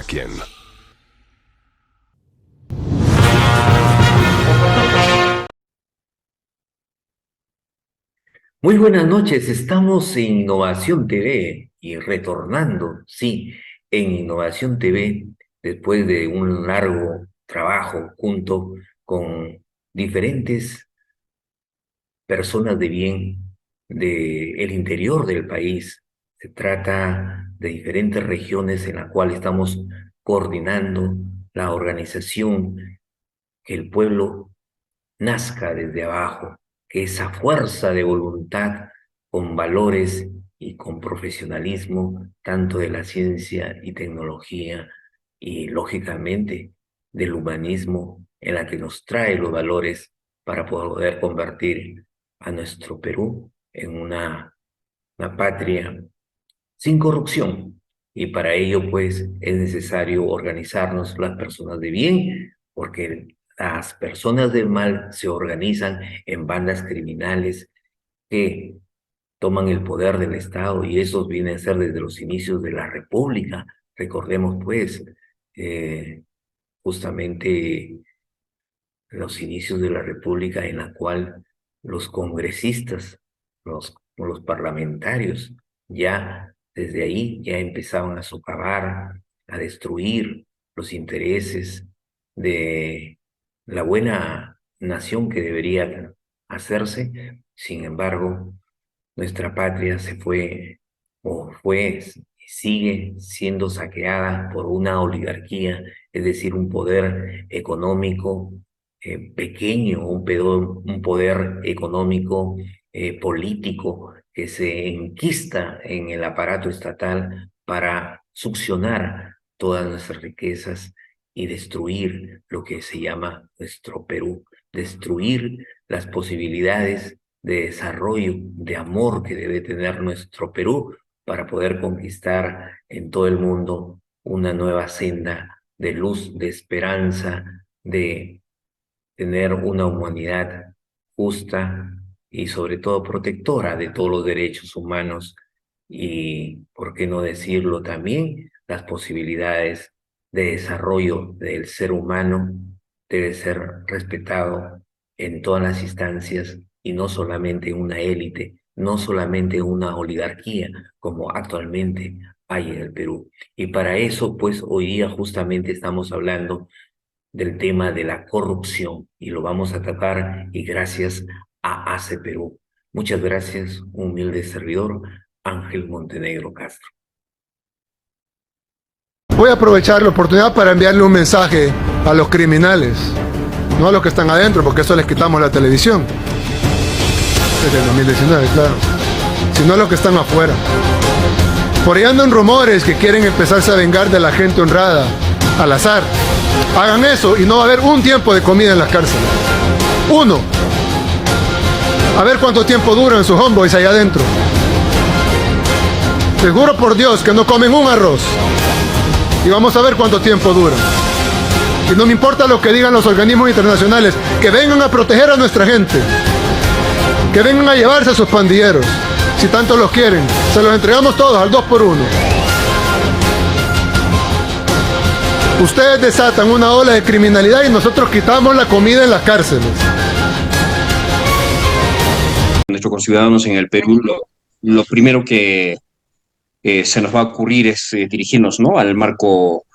cada quien. Muy buenas noches, estamos en Innovación TV y retornando, sí, en Innovación TV, después de un largo trabajo junto con diferentes personas de bien del interior del país. Se trata de diferentes regiones en las cuales estamos coordinando la organización, que el pueblo nazca desde abajo, que esa fuerza de voluntad con valores y con profesionalismo, tanto de la ciencia y tecnología y lógicamente del humanismo, en la que nos trae los valores para poder convertir a nuestro Perú en una patria sin corrupción. Y para ello, pues, es necesario organizarnos las personas de bien, porque las personas del mal se organizan en bandas criminales que toman el poder del Estado y esos vienen a ser desde los inicios de la República. Recordemos, pues, eh, justamente los inicios de la República en la cual los congresistas, los parlamentarios, ya desde ahí ya empezaban a socavar, a destruir los intereses de la buena nación que debería hacerse. Sin embargo, nuestra patria se fue o fue y sigue siendo saqueada por una oligarquía, es decir, un poder económico pequeño, un poder económico político que se enquista en el aparato estatal para succionar todas nuestras riquezas y destruir lo que se llama nuestro Perú, destruir las posibilidades de desarrollo, de amor que debe tener nuestro Perú para poder conquistar en todo el mundo una nueva senda de luz, de esperanza, de tener una humanidad justa y sobre todo protectora de todos los derechos humanos y, por qué no decirlo también, las posibilidades de desarrollo del ser humano debe ser respetado en todas las instancias y no solamente una élite, no solamente una oligarquía como actualmente hay en el Perú. Y para eso, pues hoy día justamente estamos hablando del tema de la corrupción y lo vamos a tocar y gracias a ACE Perú. Muchas gracias, humilde servidor, Ángel Montenegro Castro. Voy a aprovechar la oportunidad para enviarle un mensaje a los criminales, no a los que están adentro, porque eso les quitamos la televisión. Desde el 2019, claro. Sino a los que están afuera. Por ahí andan rumores que quieren empezarse a vengar de la gente honrada, al azar. Hagan eso y no va a haber un tiempo de comida en las cárceles. Uno. A ver cuánto tiempo duran sus homeboys allá adentro. Seguro por Dios que no comen un arroz. Y vamos a ver cuánto tiempo duran. Y no me importa lo que digan los organismos internacionales, que vengan a proteger a nuestra gente. Que vengan a llevarse a sus pandilleros. Si tanto los quieren, se los entregamos todos al 2x1. Ustedes desatan una ola de criminalidad y nosotros quitamos la comida en las cárceles. Nuestros conciudadanos en el Perú, lo primero que se nos va a ocurrir es dirigirnos, ¿no?, al marco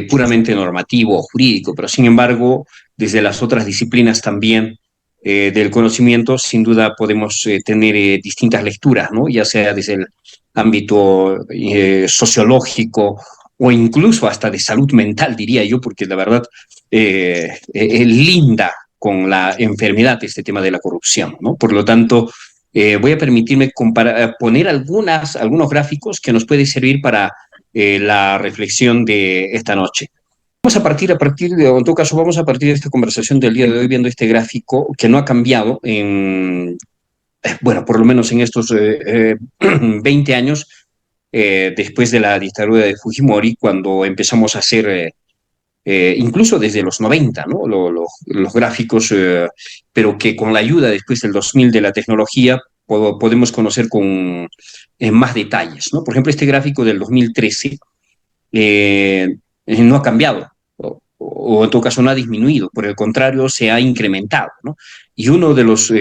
puramente normativo, jurídico, pero sin embargo, desde las otras disciplinas también del conocimiento, sin duda podemos tener distintas lecturas, ¿no?, ya sea desde el ámbito sociológico o incluso hasta de salud mental, diría yo, porque la verdad linda con la enfermedad este tema de la corrupción, ¿no? Por lo tanto, voy a permitirme poner algunos gráficos que nos pueden servir para la reflexión de esta noche. Vamos a partir de, o en todo caso, vamos a partir de esta conversación del día de hoy viendo este gráfico que no ha cambiado bueno, por lo menos en estos 20 años después de la dictadura de Fujimori, cuando empezamos a hacer incluso desde los 90, ¿no?, los gráficos, pero que con la ayuda después del 2000 de la tecnología podemos conocer con más detalles, ¿no? Por ejemplo, este gráfico del 2013 no ha cambiado, o en todo caso no ha disminuido, por el contrario, se ha incrementado, ¿no? Y uno de los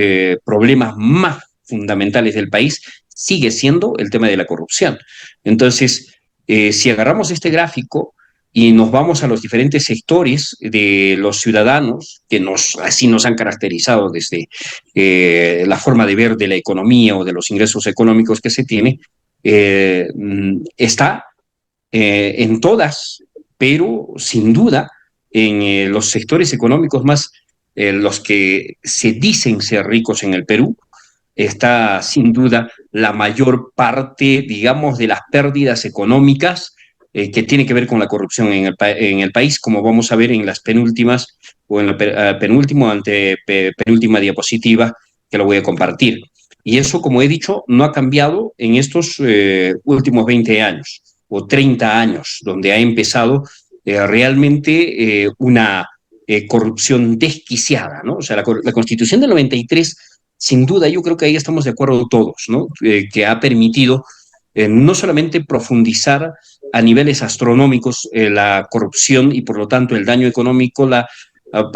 problemas más fundamentales del país sigue siendo el tema de la corrupción. Entonces, si agarramos este gráfico y nos vamos a los diferentes sectores de los ciudadanos, que así nos han caracterizado desde la forma de ver de la economía o de los ingresos económicos que se tiene, está en todas, pero sin duda en los sectores económicos más, los que se dicen ser ricos en el Perú, está sin duda la mayor parte, digamos, de las pérdidas económicas que tiene que ver con la corrupción en el país, como vamos a ver en las penúltimas o en la penúltimo ante penúltima diapositiva que lo voy a compartir. Y eso, como he dicho, no ha cambiado en estos últimos 20 años o 30 años, donde ha empezado realmente una corrupción desquiciada, ¿no? O sea, la Constitución del 93, sin duda, yo creo que ahí estamos de acuerdo todos, ¿no? Que ha permitido no solamente profundizar a niveles astronómicos la corrupción y por lo tanto el daño económico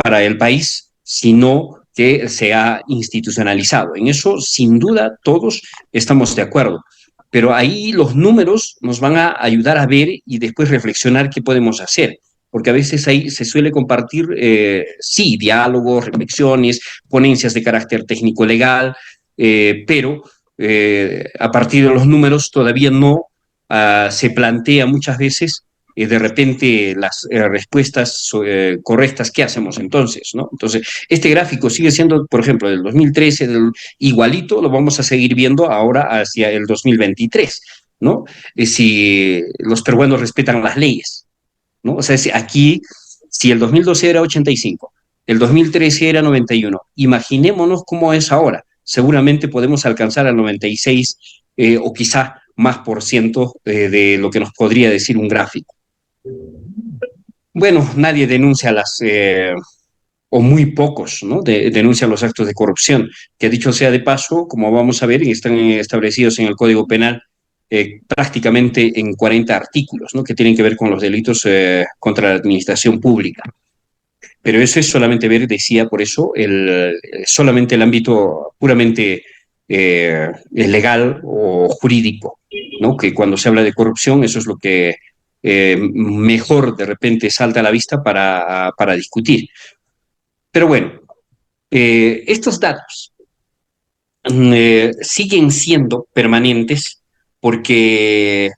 para el país, sino que se ha institucionalizado. En eso, sin duda, todos estamos de acuerdo. Pero ahí los números nos van a ayudar a ver y después reflexionar qué podemos hacer. Porque a veces ahí se suele compartir, sí, diálogos, reflexiones, ponencias de carácter técnico-legal, pero a partir de los números todavía no se plantea muchas veces de repente las respuestas correctas, ¿qué hacemos entonces? ¿No? Entonces, este gráfico sigue siendo, por ejemplo, del 2013, igualito, lo vamos a seguir viendo ahora hacia el 2023, ¿no? Si los peruanos respetan las leyes, ¿no? O sea, aquí, si el 2012 era 85, el 2013 era 91, imaginémonos cómo es ahora. Seguramente podemos alcanzar al 96 o quizá más por ciento de lo que nos podría decir un gráfico. Bueno, nadie denuncia o muy pocos, ¿no? Denuncian los actos de corrupción, que dicho sea de paso, como vamos a ver, están establecidos en el Código Penal prácticamente en 40 artículos, ¿no? Que tienen que ver con los delitos contra la administración pública. Pero eso es solamente ver, decía, por eso, solamente el ámbito puramente legal o jurídico, ¿no? Que cuando se habla de corrupción, eso es lo que mejor de repente salta a la vista para discutir. Pero bueno, estos datos siguen siendo permanentes porque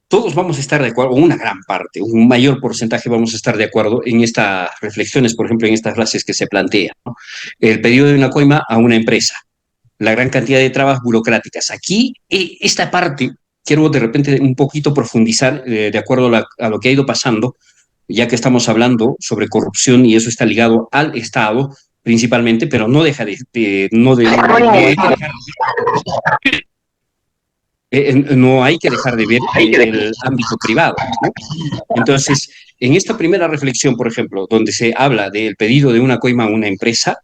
todos vamos a estar de acuerdo, una gran parte, un mayor porcentaje vamos a estar de acuerdo en estas reflexiones, por ejemplo, en estas frases que se plantean, ¿no? El pedido de una coima a una empresa, la gran cantidad de trabas burocráticas. Aquí, esta parte, quiero de repente un poquito profundizar de acuerdo a lo que ha ido pasando, ya que estamos hablando sobre corrupción y eso está ligado al Estado principalmente, pero no deja no hay que dejar de ver el ámbito privado, ¿no? Entonces, en esta primera reflexión, por ejemplo, donde se habla del pedido de una coima a una empresa,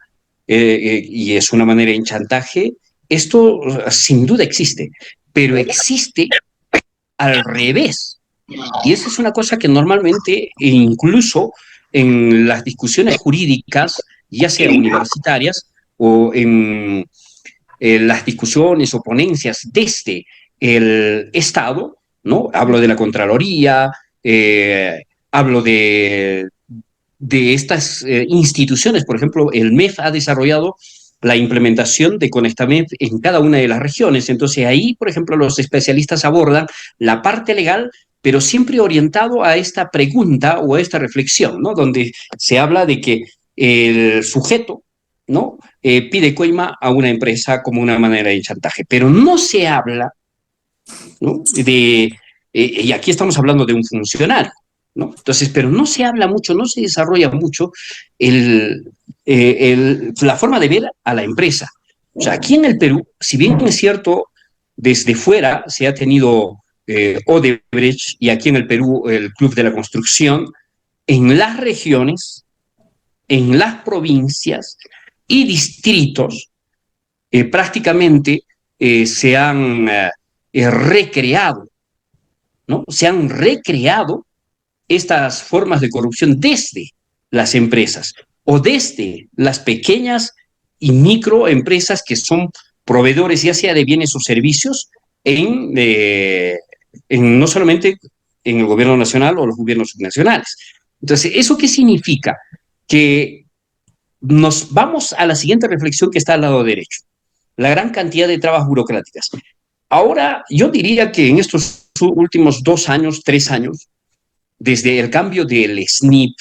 y es una manera de chantaje, esto sin duda existe, pero existe al revés. Y esa es una cosa que normalmente, incluso en las discusiones jurídicas, ya sea universitarias o en las discusiones o ponencias desde el Estado, ¿no? Hablo de la Contraloría, hablo de estas instituciones, por ejemplo, el MEF ha desarrollado la implementación de Conectamed en cada una de las regiones. Entonces ahí, por ejemplo, los especialistas abordan la parte legal, pero siempre orientado a esta pregunta o a esta reflexión, ¿no? Donde se habla de que el sujeto, ¿no? Pide coima a una empresa como una manera de chantaje, pero no se habla, ¿no? Y aquí estamos hablando de un funcionario, ¿no? Entonces, pero no se habla mucho, no se desarrolla mucho la forma de ver a la empresa. O sea, aquí en el Perú, si bien es cierto, desde fuera se ha tenido Odebrecht y aquí en el Perú el Club de la Construcción, en las regiones, en las provincias y distritos, prácticamente se han recreado, ¿no? Se han recreado estas formas de corrupción desde las empresas o desde las pequeñas y microempresas que son proveedores ya sea de bienes o servicios no solamente en el gobierno nacional o los gobiernos subnacionales. Entonces, ¿eso qué significa? Que nos vamos a la siguiente reflexión que está al lado derecho, la gran cantidad de trabas burocráticas. Ahora, yo diría que en estos últimos 2 años, 3 años, desde el cambio del SNIP,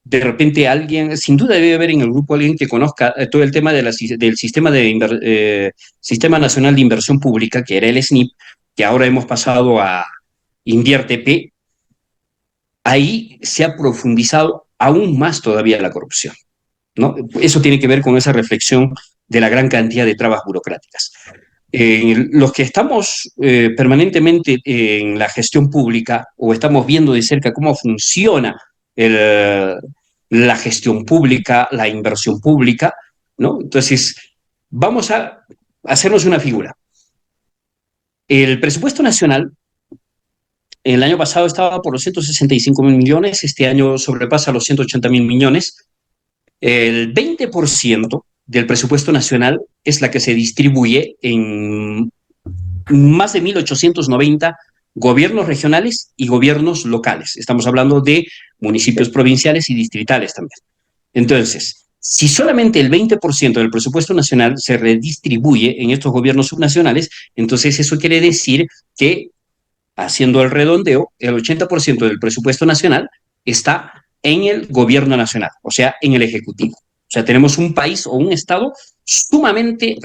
de repente alguien, sin duda debe haber en el grupo alguien que conozca todo el tema del Sistema Nacional de Inversión Pública, que era el SNIP, que ahora hemos pasado a InviérteP. Ahí se ha profundizado aún más todavía la corrupción, ¿no? Eso tiene que ver con esa reflexión de la gran cantidad de trabas burocráticas. Los que estamos permanentemente en la gestión pública o estamos viendo de cerca cómo funciona la gestión pública, la inversión pública, ¿no? Entonces, vamos a hacernos una figura. El presupuesto nacional, el año pasado estaba por los 165.000 millones, este año sobrepasa los 180.000 millones. El 20% del presupuesto nacional es la que se distribuye en más de 1.890 gobiernos regionales y gobiernos locales. Estamos hablando de municipios provinciales y distritales también. Entonces, si solamente el 20% del presupuesto nacional se redistribuye en estos gobiernos subnacionales, entonces eso quiere decir que, haciendo el redondeo, el 80% del presupuesto nacional está en el gobierno nacional, o sea, en el Ejecutivo. O sea, tenemos un país o un Estado sumamente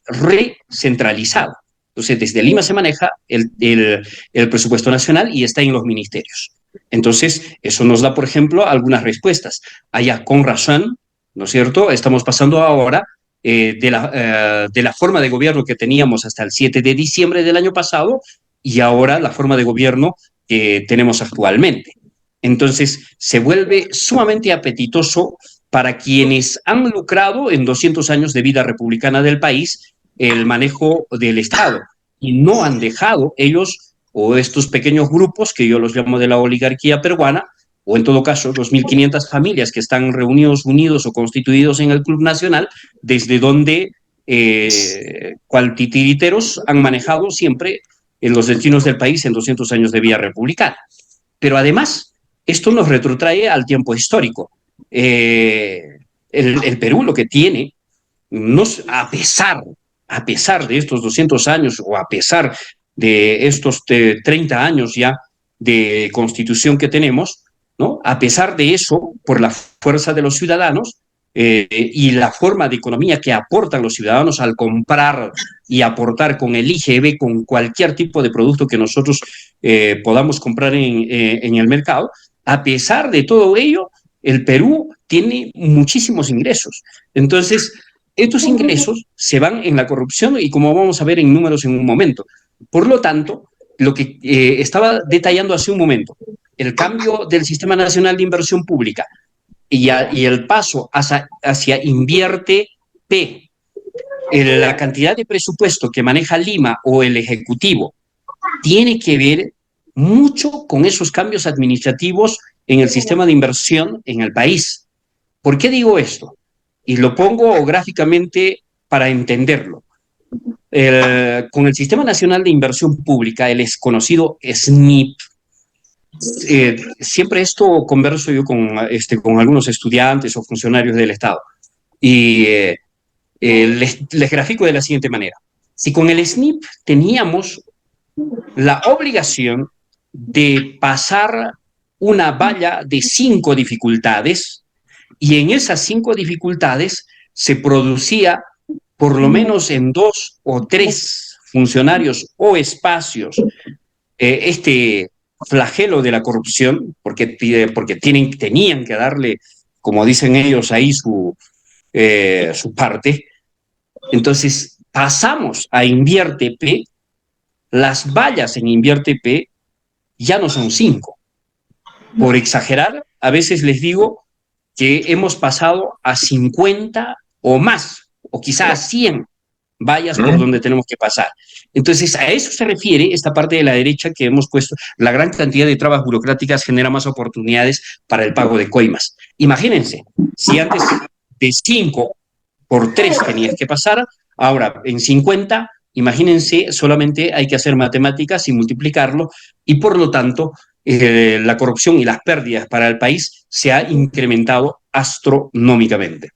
recentralizado. Entonces, desde Lima se maneja el presupuesto nacional y está en los ministerios. Entonces, eso nos da, por ejemplo, algunas respuestas. Allá, con razón, ¿no es cierto? Estamos pasando ahora de la forma de gobierno que teníamos hasta el 7 de diciembre del año pasado y ahora la forma de gobierno que tenemos actualmente. Entonces, se vuelve sumamente apetitoso para quienes han lucrado en 200 años de vida republicana del país el manejo del Estado y no han dejado ellos o estos pequeños grupos que yo los llamo de la oligarquía peruana o en todo caso los 1.500 familias que están reunidos, unidos o constituidos en el Club Nacional, desde donde cual titiriteros han manejado siempre en los destinos del país en 200 años de vida republicana. Pero además, esto nos retrotrae al tiempo histórico. El Perú lo que tiene, a pesar de estos 200 años o a pesar de estos 30 años ya de constitución que tenemos, ¿no? A pesar de eso, por la fuerza de los ciudadanos y la forma de economía que aportan los ciudadanos al comprar y aportar con el IGB, con cualquier tipo de producto que nosotros podamos comprar en el mercado, a pesar de todo ello, el Perú tiene muchísimos ingresos. Entonces, estos ingresos se van en la corrupción y como vamos a ver en números en un momento. Por lo tanto, lo que estaba detallando hace un momento, el cambio del Sistema Nacional de Inversión Pública y el paso hacia InviérteP, la cantidad de presupuesto que maneja Lima o el Ejecutivo tiene que ver mucho con esos cambios administrativos en el sistema de inversión en el país. ¿Por qué digo esto? Y lo pongo gráficamente para entenderlo. Con el Sistema Nacional de Inversión Pública, el conocido SNIP, siempre esto converso yo con algunos estudiantes o funcionarios del Estado y les grafico de la siguiente manera. Si con el SNIP teníamos la obligación de pasar una valla de 5 dificultades y en esas 5 dificultades se producía por lo menos en 2 o 3 funcionarios o espacios este flagelo de la corrupción, porque tenían que darle, como dicen ellos ahí, su parte. Entonces pasamos a InviérteP, las vallas en InviérteP ya no son 5. Por exagerar, a veces les digo que hemos pasado a 50 o más, o quizá a 100 vallas por donde tenemos que pasar. Entonces, a eso se refiere esta parte de la derecha que hemos puesto. La gran cantidad de trabas burocráticas genera más oportunidades para el pago de coimas. Imagínense, si antes de 5 por 3 tenías que pasar, ahora en 50, imagínense, solamente hay que hacer matemáticas y multiplicarlo, y por lo tanto, la corrupción y las pérdidas para el país se ha incrementado astronómicamente.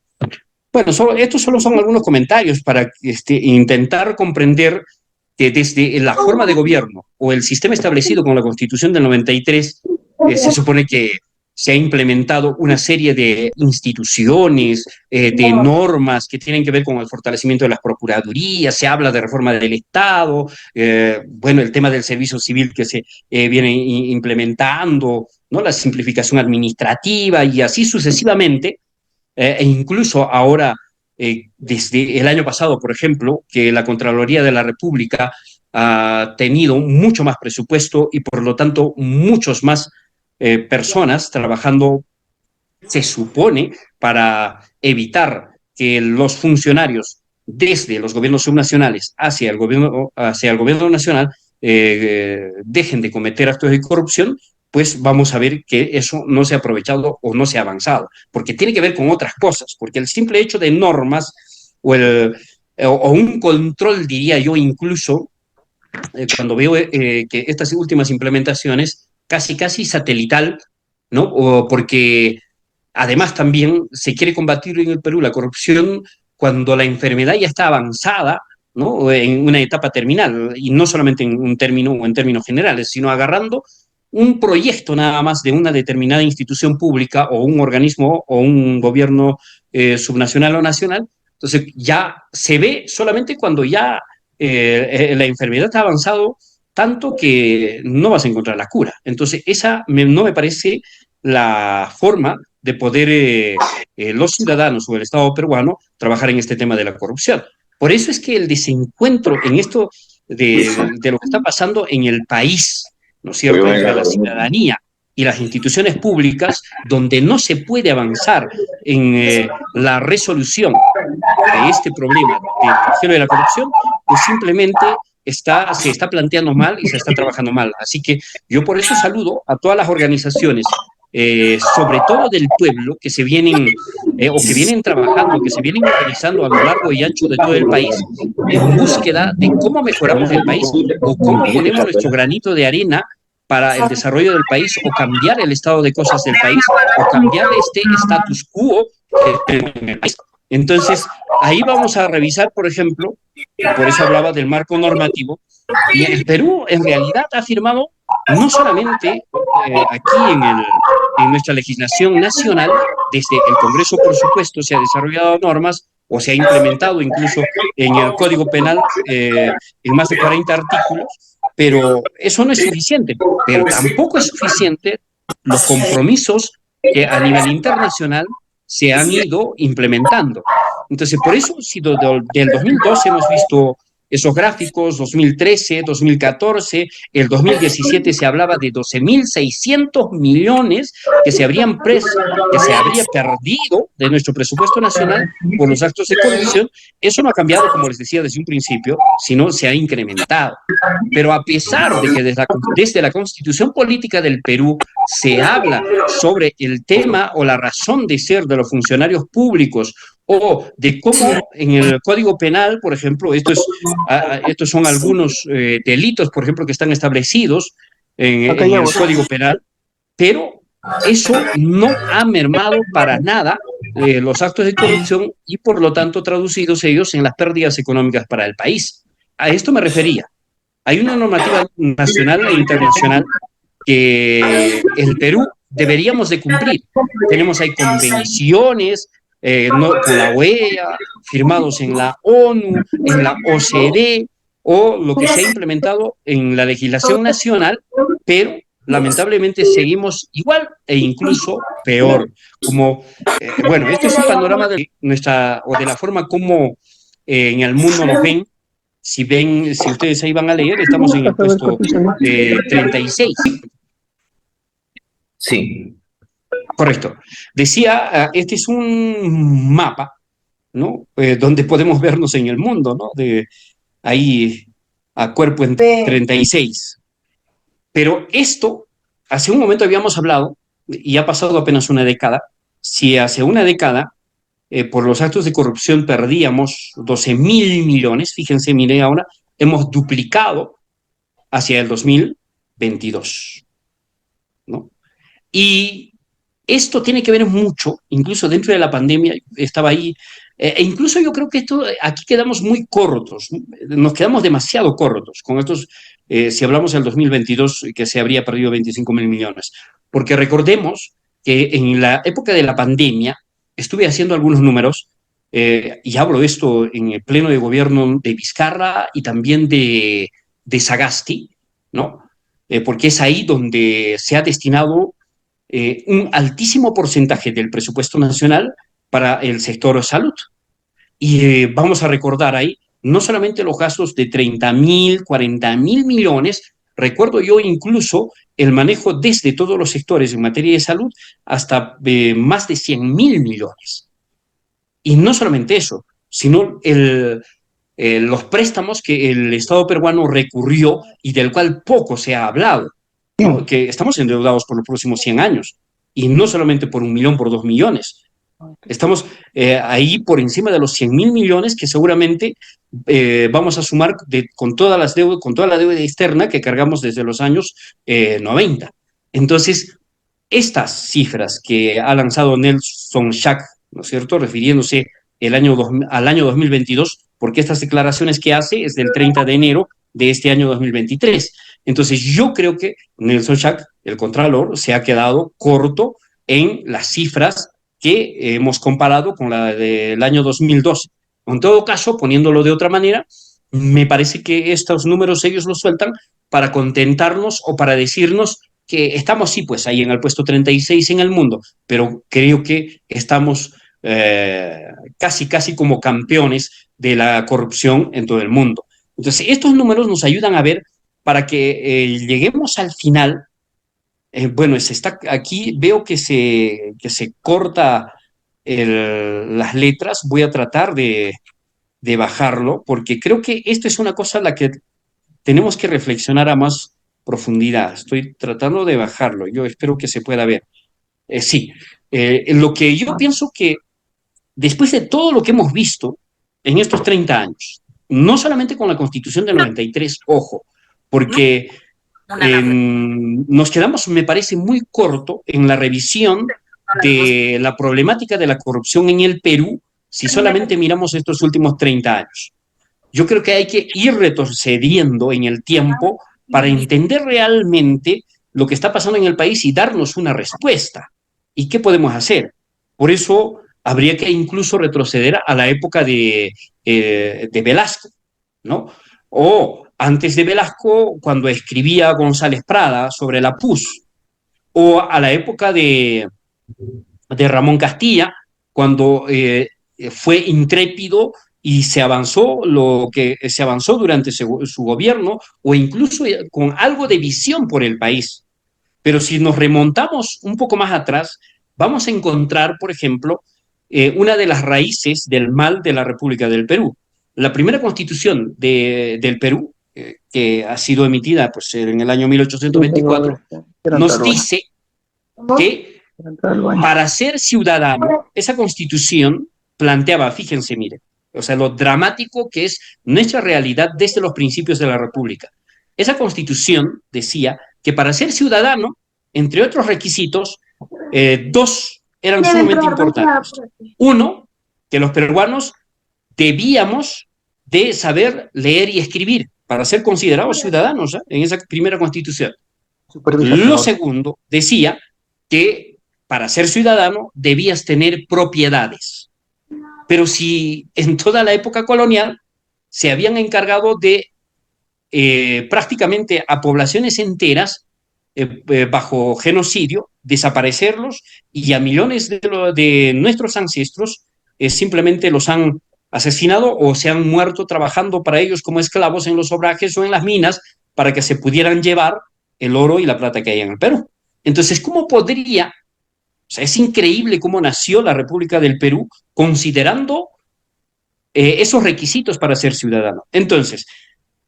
Bueno, estos solo son algunos comentarios para intentar comprender que desde la forma de gobierno o el sistema establecido con la Constitución del 93, se supone que se ha implementado una serie de instituciones, de normas que tienen que ver con el fortalecimiento de las procuradurías, se habla de reforma del Estado, bueno, el tema del servicio civil que se viene implementando, ¿no? La simplificación administrativa y así sucesivamente, e incluso ahora, desde el año pasado, por ejemplo, que la Contraloría de la República ha tenido mucho más presupuesto y por lo tanto muchos más personas trabajando, se supone, para evitar que los funcionarios desde los gobiernos subnacionales hacia el gobierno nacional dejen de cometer actos de corrupción, pues vamos a ver que eso no se ha aprovechado o no se ha avanzado, porque tiene que ver con otras cosas, porque el simple hecho de normas o un control, diría yo, incluso cuando veo que estas últimas implementaciones, casi satelital, ¿no? Porque además también se quiere combatir en el Perú la corrupción cuando la enfermedad ya está avanzada, ¿no? En una etapa terminal, y no solamente en un término o en términos generales, sino agarrando un proyecto nada más de una determinada institución pública o un organismo o un gobierno subnacional o nacional. Entonces ya se ve solamente cuando ya la enfermedad ha avanzado tanto que no vas a encontrar la cura. Entonces esa no me parece la forma de poder los ciudadanos o el Estado peruano trabajar en este tema de la corrupción. Por eso es que el desencuentro en esto de lo que está pasando en el país, ¿no es cierto?, entre la ciudadanía y las instituciones públicas, donde no se puede avanzar en la resolución de este problema de la corrupción, pues simplemente se está planteando mal y se está trabajando mal. Así que yo por eso saludo a todas las organizaciones, sobre todo del pueblo, que se vienen o que vienen trabajando, que se vienen organizando a lo largo y ancho de todo el país en búsqueda de cómo mejoramos el país o cómo ponemos nuestro granito de arena para el desarrollo del país o cambiar el estado de cosas del país o cambiar este status quo que tenemos en el país. Entonces, ahí vamos a revisar, por ejemplo, por eso hablaba del marco normativo, y el Perú en realidad ha firmado no solamente aquí en nuestra legislación nacional, desde el Congreso, por supuesto, se ha desarrollado normas o se ha implementado incluso en el Código Penal en más de 40 artículos, pero eso no es suficiente, pero tampoco es suficiente los compromisos que a nivel internacional se han ido implementando. Entonces, por eso, si del 2012 hemos visto esos gráficos, 2013, 2014, el 2017 se hablaba de 12.600 millones que se habría perdido de nuestro presupuesto nacional por los actos de corrupción. Eso no ha cambiado, como les decía desde un principio, sino se ha incrementado. Pero a pesar de que desde la Constitución Política del Perú se habla sobre el tema o la razón de ser de los funcionarios públicos o de cómo en el Código Penal, por ejemplo, estos son algunos delitos, por ejemplo, que están establecidos en el Código Penal, pero eso no ha mermado para nada los actos de corrupción y, por lo tanto, traducidos ellos en las pérdidas económicas para el país. A esto me refería. Hay una normativa nacional e internacional que el Perú deberíamos de cumplir. Tenemos ahí convenciones, con la OEA, firmados en la ONU, en la OCDE, o lo que se ha implementado en la legislación nacional, pero lamentablemente seguimos igual e incluso peor. Bueno, este es un panorama de la forma como en el mundo nos ven. Si ustedes ahí van a leer, estamos en el puesto 36. Sí. Correcto. Decía, este es un mapa ¿no? Donde podemos vernos en el mundo, ¿no? De ahí a cuerpo en 36. Pero esto, hace un momento habíamos hablado, y ha pasado apenas una década, si hace una década por los actos de corrupción perdíamos 12.000 millones, fíjense, mire ahora, hemos duplicado hacia el 2022, ¿no? Y esto tiene que ver mucho, incluso dentro de la pandemia, estaba ahí, e incluso yo creo que esto, aquí quedamos muy cortos, nos quedamos demasiado cortos con estos, si hablamos del 2022, que se habría perdido 25.000 millones, porque recordemos que en la época de la pandemia estuve haciendo algunos números, y hablo de esto en el pleno de gobierno de Vizcarra y también de Sagasti, ¿no? Porque es ahí donde se ha destinado un altísimo porcentaje del presupuesto nacional para el sector salud. Y vamos a recordar ahí no solamente los gastos de 30.000, 40.000 millones, recuerdo yo incluso el manejo desde todos los sectores en materia de salud hasta más de 100.000 millones. Y no solamente eso, sino los préstamos que el Estado peruano recurrió y del cual poco se ha hablado, ¿no? Que estamos endeudados por los próximos 100 años, y no solamente por 1 millón, por 2 millones. Estamos ahí por encima de los 100.000 millones que seguramente vamos a sumar con con toda la deuda externa que cargamos desde los años 90. Entonces, estas cifras que ha lanzado Nelson Schack, ¿no es cierto?, refiriéndose al año 2022, porque estas declaraciones que hace es del 30 de enero de este año 2023. Entonces, yo creo que Nelson Schack, el Contralor, se ha quedado corto en las cifras que hemos comparado con la del año 2012. En todo caso, poniéndolo de otra manera, me parece que estos números ellos los sueltan para contentarnos o para decirnos que estamos, sí, pues ahí en el puesto 36 en el mundo, pero creo que estamos casi como campeones de la corrupción en todo el mundo. Entonces, estos números nos ayudan a ver para que lleguemos al final. Bueno, aquí veo que se corta las letras. Voy a tratar de bajarlo, porque creo que esto es una cosa en la que tenemos que reflexionar a más profundidad. Estoy tratando de bajarlo. Yo espero que se pueda ver. Sí, lo que yo pienso que después de todo lo que hemos visto en estos 30 años, no solamente con la Constitución del 93, ojo, porque nos quedamos, me parece, muy corto en la revisión de la problemática de la corrupción en el Perú si solamente miramos estos últimos 30 años. Yo creo que hay que ir retrocediendo en el tiempo para entender realmente lo que está pasando en el país y darnos una respuesta. ¿Y qué podemos hacer? Por eso habría que incluso retroceder a la época de Velasco, ¿no? O antes de Velasco, cuando escribía González Prada sobre la PUS, o a la época de Ramón Castilla, cuando fue intrépido y se avanzó lo que se avanzó durante su gobierno, o incluso con algo de visión por el país. Pero si nos remontamos un poco más atrás, vamos a encontrar, por ejemplo, una de las raíces del mal de la República del Perú. La primera constitución del Perú, que ha sido emitida pues, en el año 1824, nos dice que para ser ciudadano, esa constitución planteaba, fíjense, miren, o sea, lo dramático que es nuestra realidad desde los principios de la República. Esa constitución decía que para ser ciudadano, entre otros requisitos, dos eran sumamente importantes. Uno, que los peruanos debíamos de saber leer y escribir para ser considerados ciudadanos en esa primera constitución. Lo segundo decía que para ser ciudadano debías tener propiedades. Pero si en toda la época colonial se habían encargado de prácticamente a poblaciones enteras bajo genocidio, desaparecerlos, y a millones de nuestros ancestros simplemente los han asesinado o se han muerto trabajando para ellos como esclavos en los obrajes o en las minas para que se pudieran llevar el oro y la plata que hay en el Perú. Entonces, ¿cómo podría? O sea, es increíble cómo nació la República del Perú considerando esos requisitos para ser ciudadano. Entonces,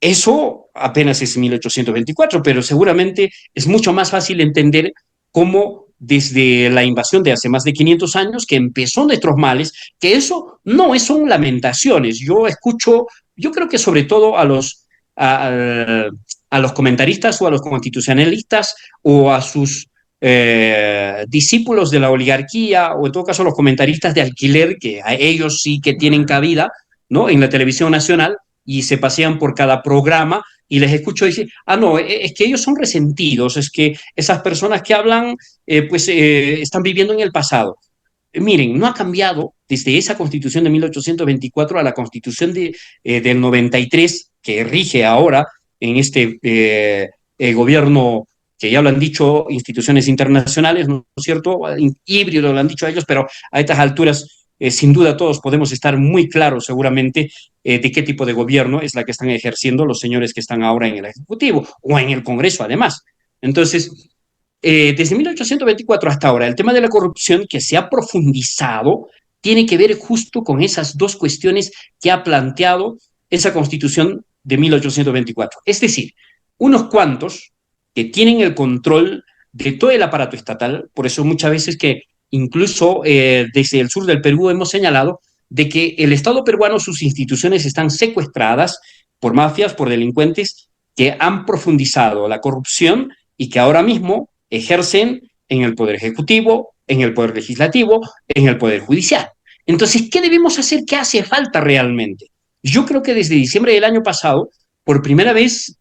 eso apenas es 1824, pero seguramente es mucho más fácil entender cómo desde la invasión de hace más de 500 años, que empezó nuestros males, que eso no son lamentaciones. Yo escucho, yo creo que sobre todo a los comentaristas o a los constitucionalistas o a sus discípulos de la oligarquía o en todo caso los comentaristas de alquiler, que a ellos sí que tienen cabida, ¿no?, en la televisión nacional, y se pasean por cada programa y les escucho decir, ah, no, es que ellos son resentidos, es que esas personas que hablan, están viviendo en el pasado. Miren, no ha cambiado desde esa constitución de 1824 a la constitución del 93, que rige ahora en este gobierno, que ya lo han dicho instituciones internacionales, ¿no es cierto? Híbrido lo han dicho ellos, pero a estas alturas, sin duda todos podemos estar muy claros seguramente de qué tipo de gobierno es la que están ejerciendo los señores que están ahora en el Ejecutivo o en el Congreso además. Entonces, desde 1824 hasta ahora, el tema de la corrupción que se ha profundizado tiene que ver justo con esas dos cuestiones que ha planteado esa Constitución de 1824. Es decir, unos cuantos que tienen el control de todo el aparato estatal, por eso muchas veces que incluso desde el sur del Perú hemos señalado de que el Estado peruano, sus instituciones están secuestradas por mafias, por delincuentes que han profundizado la corrupción y que ahora mismo ejercen en el Poder Ejecutivo, en el Poder Legislativo, en el Poder Judicial. Entonces, ¿qué debemos hacer? ¿Qué hace falta realmente? Yo creo que desde diciembre del año pasado, por primera vez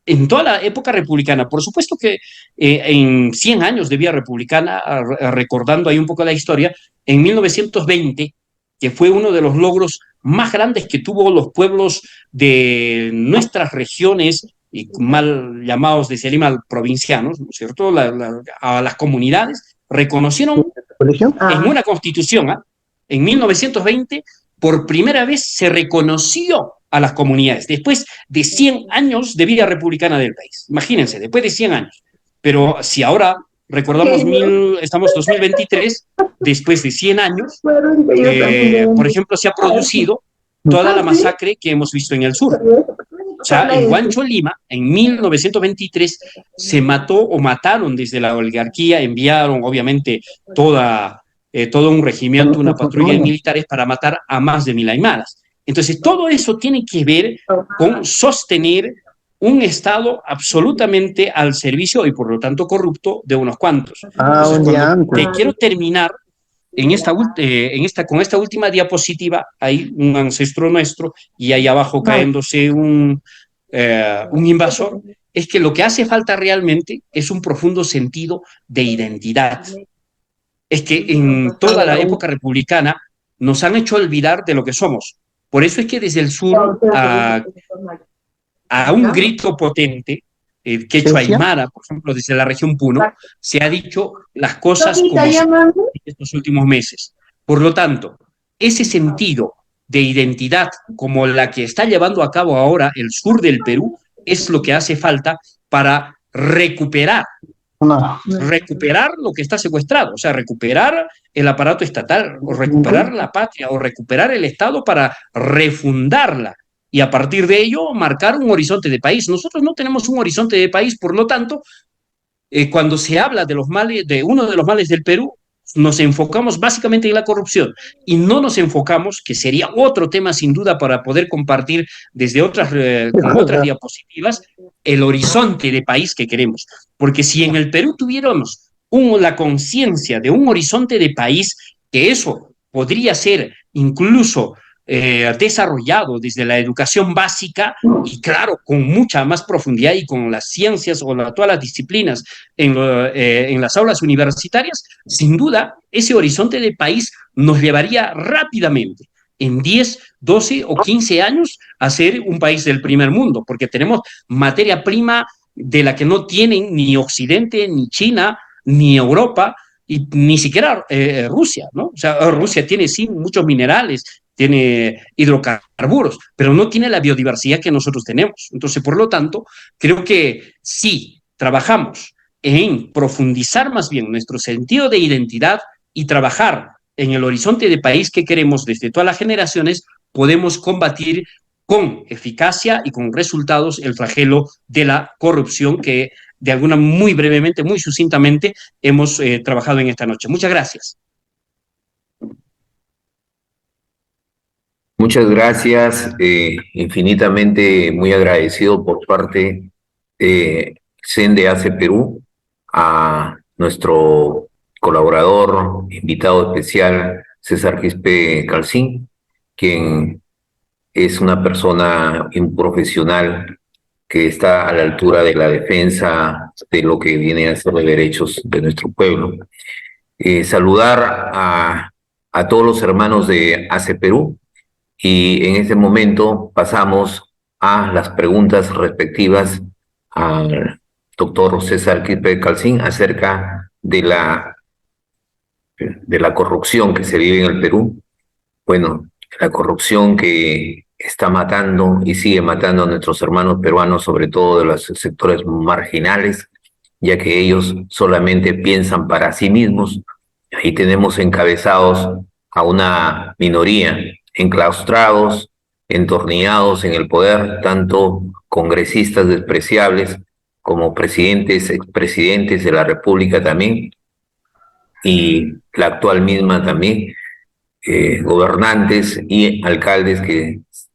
en toda la época republicana, por supuesto que en 100 años de vía republicana, recordando ahí un poco la historia, en 1920, que fue uno de los logros más grandes que tuvo los pueblos de nuestras regiones, y mal llamados de mal provincianos, ¿no es cierto? A las comunidades reconocieron en una constitución, en 1920, por primera vez se reconoció a las comunidades, después de 100 años de vida republicana del país. Imagínense, después de 100 años. Pero si ahora recordamos, estamos 2023, después de 100 años, por ejemplo, se ha producido toda la masacre que hemos visto en el sur. O sea, en Huancho, Lima, en 1923, se mató o mataron desde la oligarquía, enviaron obviamente todo un regimiento, una patrulla de militares para matar a más de 1000 aymaras. Entonces, todo eso tiene que ver con sostener un Estado absolutamente al servicio y por lo tanto corrupto de unos cuantos. Entonces, quiero terminar con esta última diapositiva. Hay un ancestro nuestro y ahí abajo caéndose un invasor. Es que lo que hace falta realmente es un profundo sentido de identidad. Es que en toda la época republicana nos han hecho olvidar de lo que somos. Por eso es que desde el sur, a un grito potente, quechua aymara, por ejemplo, desde la región Puno, se ha dicho las cosas como en estos últimos meses. Por lo tanto, ese sentido de identidad como la que está llevando a cabo ahora el sur del Perú es lo que hace falta para recuperar lo que está secuestrado, o sea, recuperar el aparato estatal, o recuperar la patria, o recuperar el Estado para refundarla, y a partir de ello marcar un horizonte de país. Nosotros no tenemos un horizonte de país, por lo tanto, cuando se habla de los males, de uno de los males del Perú, nos enfocamos básicamente en la corrupción y no nos enfocamos, que sería otro tema sin duda para poder compartir desde otras diapositivas, el horizonte de país que queremos. Porque si en el Perú tuviéramos la conciencia de un horizonte de país, que eso podría ser incluso desarrollado desde la educación básica y claro, con mucha más profundidad y con las ciencias o todas las disciplinas en las aulas universitarias, sin duda ese horizonte de país nos llevaría rápidamente en 10, 12 o 15 años a ser un país del primer mundo, porque tenemos materia prima de la que no tienen ni Occidente, ni China, ni Europa, y ni siquiera Rusia, ¿no? O sea, Rusia tiene sí muchos minerales, tiene hidrocarburos, pero no tiene la biodiversidad que nosotros tenemos. Entonces, por lo tanto, creo que si trabajamos en profundizar más bien nuestro sentido de identidad y trabajar en el horizonte de país que queremos desde todas las generaciones, podemos combatir con eficacia y con resultados el flagelo de la corrupción que de alguna muy brevemente, muy sucintamente hemos trabajado en esta noche. Muchas gracias. Muchas gracias, infinitamente muy agradecido por parte de CENDE Perú a nuestro colaborador, invitado especial, César Quispe Calcín, quien es una persona, un profesional que está a la altura de la defensa de lo que viene a ser los derechos de nuestro pueblo. Saludar a todos los hermanos de ACE Perú, y en este momento pasamos a las preguntas respectivas al doctor César Quispe Calcín acerca de la corrupción que se vive en el Perú. Bueno, la corrupción que está matando y sigue matando a nuestros hermanos peruanos, sobre todo de los sectores marginales, ya que ellos solamente piensan para sí mismos. Ahí tenemos encabezados a una minoría, enclaustrados, entornillados en el poder, tanto congresistas despreciables como presidentes, expresidentes de la República también, y la actual misma también, gobernantes y alcaldes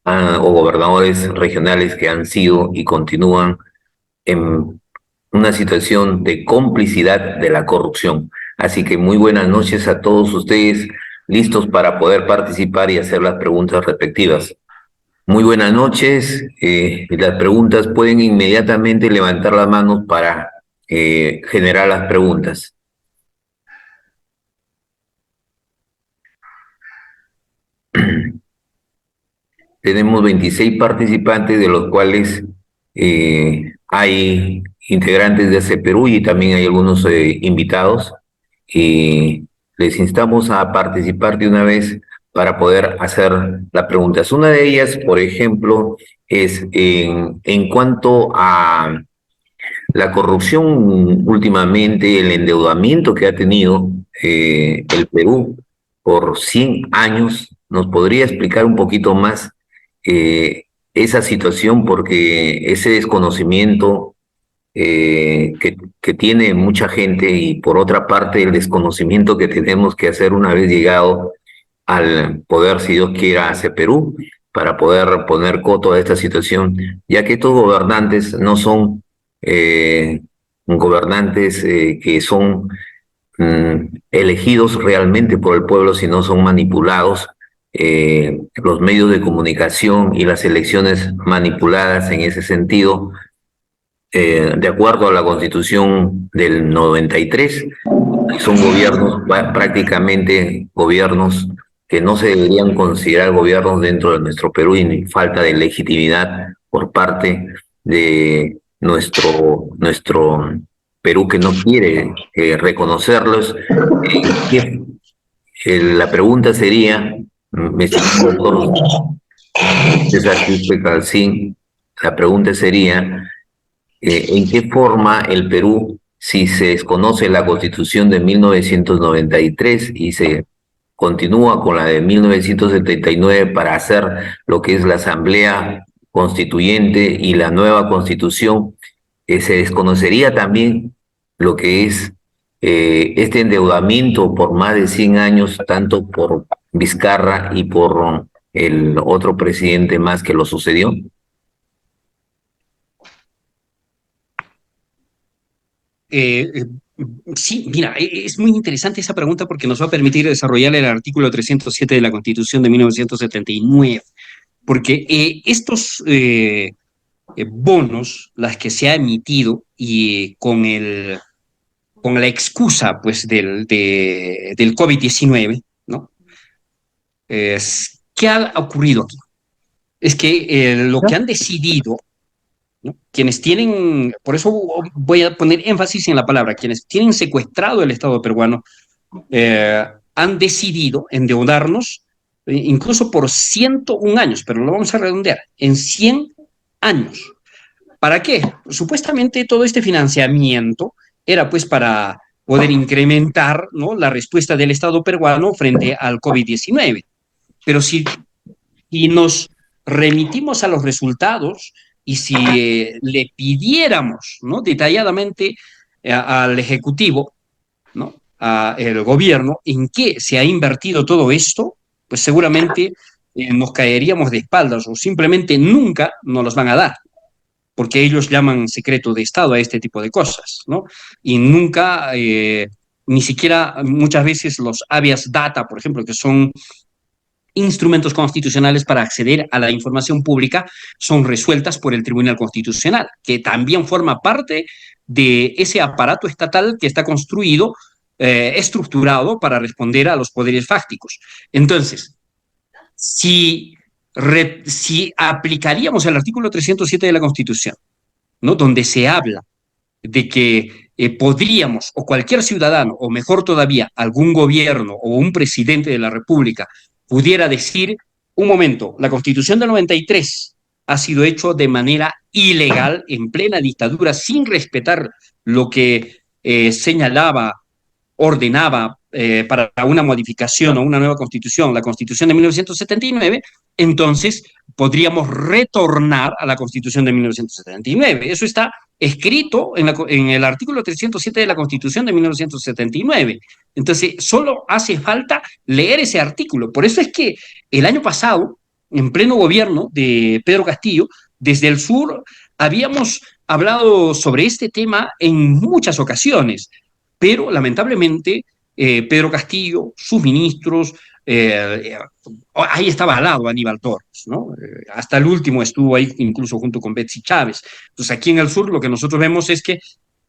o gobernadores regionales que han sido y continúan en una situación de complicidad de la corrupción. Así que muy buenas noches a todos ustedes, listos para poder participar y hacer las preguntas respectivas. Muy buenas noches. Las preguntas pueden inmediatamente levantar las manos para generar las preguntas. Tenemos 26 participantes, de los cuales hay integrantes de ACE Perú y también hay algunos invitados. Les instamos a participar de una vez para poder hacer las preguntas. Una de ellas, por ejemplo, es en cuanto a la corrupción últimamente, el endeudamiento que ha tenido el Perú por 100 años. ¿Nos podría explicar un poquito más esa situación? Porque ese desconocimiento que tiene mucha gente, y por otra parte el desconocimiento que tenemos que hacer una vez llegado al poder, si Dios quiera, hacia Perú, para poder poner coto a esta situación, ya que estos gobernantes no son gobernantes que son elegidos realmente por el pueblo, sino son manipulados. Los medios de comunicación y las elecciones manipuladas en ese sentido, de acuerdo a la Constitución del 93, son gobiernos, prácticamente gobiernos que no se deberían considerar gobiernos dentro de nuestro Perú, y falta de legitimidad por parte de nuestro Perú, que no quiere reconocerlos. La pregunta sería, me doctor César Quispe Calcín, la pregunta sería, ¿en qué forma el Perú, si se desconoce la Constitución de 1993 y se continúa con la de 1979 para hacer lo que es la Asamblea Constituyente y la nueva Constitución, se desconocería también lo que es este endeudamiento por más de 100 años, tanto por Vizcarra y por el otro presidente más que lo sucedió? Sí, mira, es muy interesante esa pregunta porque nos va a permitir desarrollar el artículo 307 de la Constitución de 1979, porque estos bonos, las que se ha emitido y con la excusa pues del COVID-19, ¿no? ¿Qué ha ocurrido aquí? Es que lo que han decidido, ¿no? Quienes tienen, por eso voy a poner énfasis en la palabra, quienes tienen secuestrado el Estado peruano, han decidido endeudarnos incluso por 101 años, pero lo vamos a redondear, en 100 años. ¿Para qué? Supuestamente todo este financiamiento era pues para poder incrementar, ¿no?, la respuesta del Estado peruano frente al COVID-19. Pero si si nos remitimos a los resultados y si le pidiéramos, ¿no?, detalladamente al Ejecutivo, ¿no?, al gobierno, en qué se ha invertido todo esto, pues seguramente nos caeríamos de espaldas o simplemente nunca nos los van a dar, porque ellos llaman secreto de Estado a este tipo de cosas, ¿no? Y nunca, ni siquiera muchas veces los habeas data, por ejemplo, que son instrumentos constitucionales para acceder a la información pública, son resueltas por el Tribunal Constitucional, que también forma parte de ese aparato estatal que está construido, estructurado para responder a los poderes fácticos. Entonces, si aplicaríamos el artículo 307 de la Constitución, ¿no?, donde se habla de que podríamos, o cualquier ciudadano, o mejor todavía, algún gobierno o un presidente de la República, pudiera decir, un momento, la Constitución del 93 ha sido hecho de manera ilegal, en plena dictadura, sin respetar lo que señalaba, ordenaba para una modificación o una nueva constitución, la constitución de 1979, entonces podríamos retornar a la constitución de 1979. Eso está escrito en el artículo 307 de la constitución de 1979. Entonces, solo hace falta leer ese artículo. Por eso es que el año pasado, en pleno gobierno de Pedro Castillo, desde el sur habíamos hablado sobre este tema en muchas ocasiones, pero lamentablemente Pedro Castillo, sus ministros, ahí estaba al lado Aníbal Torres, ¿no? Hasta el último estuvo ahí incluso junto con Betsy Chávez. Entonces aquí en el sur lo que nosotros vemos es que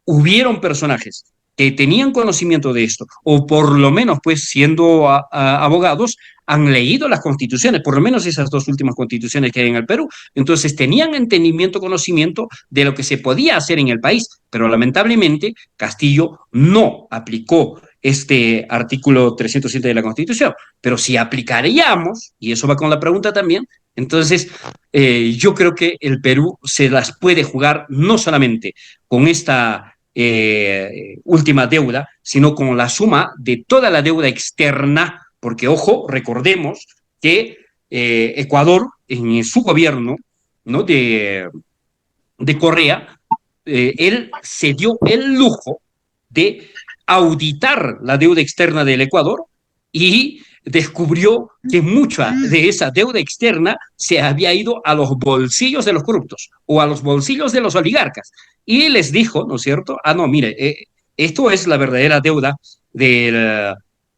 hubieron personajes que tenían conocimiento de esto, o por lo menos, pues, siendo abogados, han leído las constituciones, por lo menos esas dos últimas constituciones que hay en el Perú. Entonces tenían entendimiento, conocimiento de lo que se podía hacer en el país, pero lamentablemente Castillo no aplicó este artículo 307 de la Constitución. Pero si aplicaríamos, y eso va con la pregunta también, entonces yo creo que el Perú se las puede jugar no solamente con esta última deuda, sino con la suma de toda la deuda externa, porque, ojo, recordemos que Ecuador, en su gobierno, ¿no?, de Correa, él se dio el lujo de auditar la deuda externa del Ecuador y descubrió que mucha de esa deuda externa se había ido a los bolsillos de los corruptos o a los bolsillos de los oligarcas. Y les dijo, ¿no es cierto? Ah, no, mire, esto es la verdadera deuda del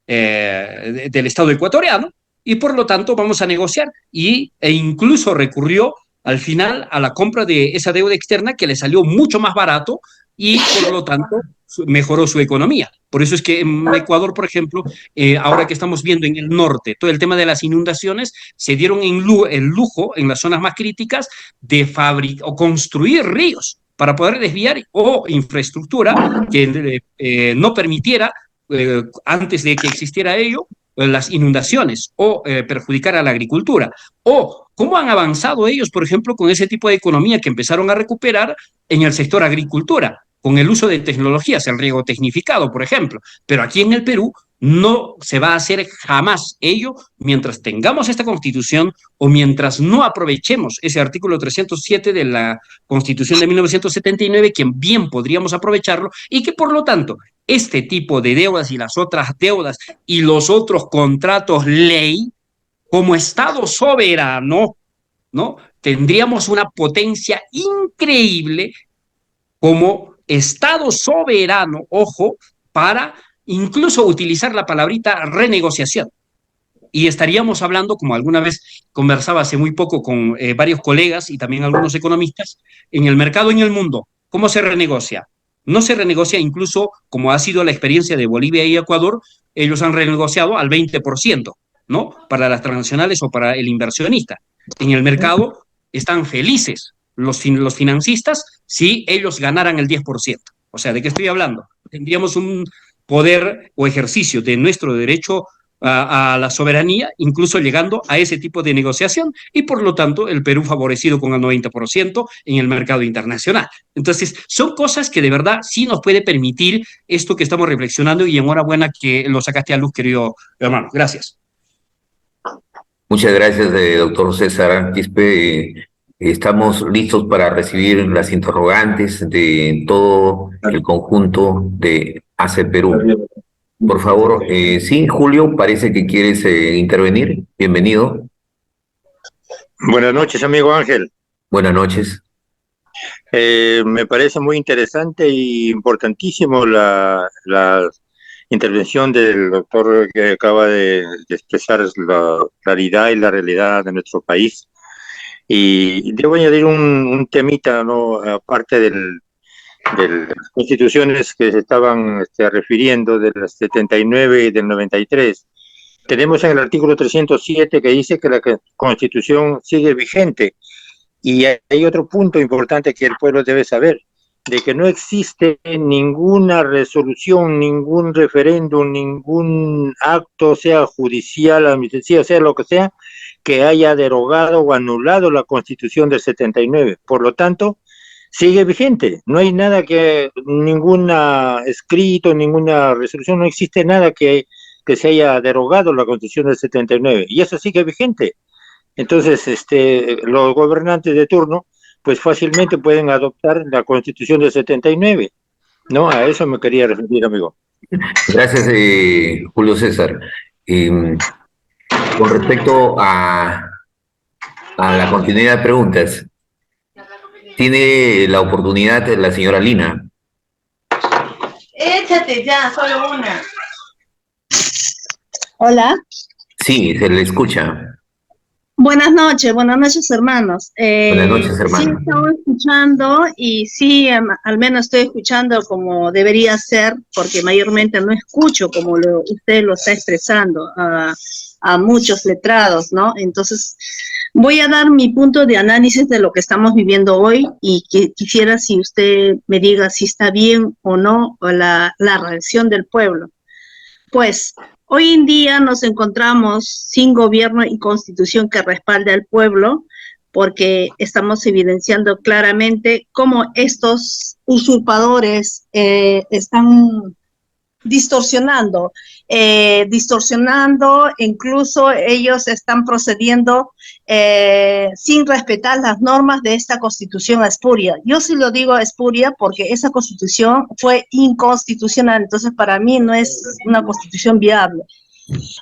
Estado ecuatoriano y por lo tanto vamos a negociar. E incluso recurrió al final a la compra de esa deuda externa que le salió mucho más barato y por lo tanto mejoró su economía. Por eso es que en Ecuador, por ejemplo, ahora que estamos viendo en el norte todo el tema de las inundaciones, se dieron el lujo en las zonas más críticas de o construir ríos para poder desviar o infraestructura que no permitiera, antes de que existiera ello, las inundaciones o perjudicar a la agricultura. O cómo han avanzado ellos, por ejemplo, con ese tipo de economía que empezaron a recuperar en el sector agricultura, con el uso de tecnologías, el riego tecnificado, por ejemplo. Pero aquí en el Perú no se va a hacer jamás ello mientras tengamos esta constitución o mientras no aprovechemos ese artículo 307 de la Constitución de 1979, que bien podríamos aprovecharlo y que por lo tanto este tipo de deudas y las otras deudas y los otros contratos ley, como Estado soberano, ¿no?, tendríamos una potencia increíble como Estado soberano, ojo, para incluso utilizar la palabrita renegociación. Y estaríamos hablando, como alguna vez conversaba hace muy poco con varios colegas y también algunos economistas, en el mercado en el mundo, ¿cómo se renegocia? No se renegocia incluso, como ha sido la experiencia de Bolivia y Ecuador, ellos han renegociado al 20%, ¿no?, para las transnacionales o para el inversionista. En el mercado están felices los financistas si ellos ganaran el 10%. O sea, ¿de qué estoy hablando? Tendríamos un poder o ejercicio de nuestro derecho a la soberanía, incluso llegando a ese tipo de negociación, y por lo tanto el Perú favorecido con el 90% en el mercado internacional. Entonces, son cosas que de verdad sí nos puede permitir esto que estamos reflexionando, y enhorabuena que lo sacaste a luz, querido hermano. Gracias. Muchas gracias, doctor César Quispe. Estamos listos para recibir las interrogantes de todo el conjunto de ACE Perú. Por favor, sí, Julio, parece que quieres intervenir. Bienvenido. Buenas noches, amigo Ángel. Buenas noches. Me parece muy interesante e importantísimo la intervención del doctor que acaba de expresar la claridad y la realidad de nuestro país. Y debo añadir un temita, ¿no? Aparte de las constituciones que se estaban refiriendo, de las 79 y del 93. Tenemos en el artículo 307 que dice que la Constitución sigue vigente. Y hay otro punto importante que el pueblo debe saber, de que no existe ninguna resolución, ningún referéndum, ningún acto, sea judicial, administrativo, sea lo que sea, que haya derogado o anulado la Constitución del 79. Por lo tanto, sigue vigente. No hay nada ningún escrito, ninguna resolución, no existe nada que se haya derogado la Constitución del 79. Y eso sigue vigente. Entonces, los gobernantes de turno, pues fácilmente pueden adoptar la Constitución del 79, ¿no? A eso me quería referir, amigo. Gracias, Julio César. Con respecto a la continuidad de preguntas, tiene la oportunidad la señora Lina. Échate ya, solo una. Hola. Sí, se le escucha. Buenas noches, hermanos. Buenas noches, hermano. Sí, estaba escuchando y sí, al menos estoy escuchando como debería ser, porque mayormente no escucho como usted lo está expresando a muchos letrados, ¿no? Entonces, voy a dar mi punto de análisis de lo que estamos viviendo hoy y quisiera si usted me diga si está bien o no la reacción del pueblo. Pues, hoy en día nos encontramos sin gobierno y constitución que respalde al pueblo, porque estamos evidenciando claramente cómo estos usurpadores están distorsionando, incluso ellos están procediendo sin respetar las normas de esta constitución espuria. Yo sí lo digo espuria porque esa constitución fue inconstitucional, entonces para mí no es una constitución viable.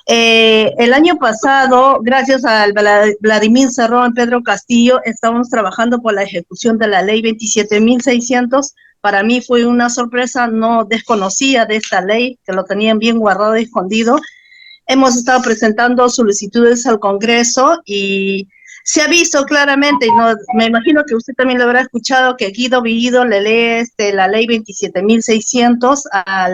El año pasado, gracias al Vladimir Cerrón, Pedro Castillo, estamos trabajando por la ejecución de la ley 27.600. Para mí fue una sorpresa, no desconocía de esta ley, que lo tenían bien guardado y escondido. Hemos estado presentando solicitudes al Congreso y se ha visto claramente, y no, me imagino que usted también lo habrá escuchado, que Guido Bellido le lee la ley 27.600 a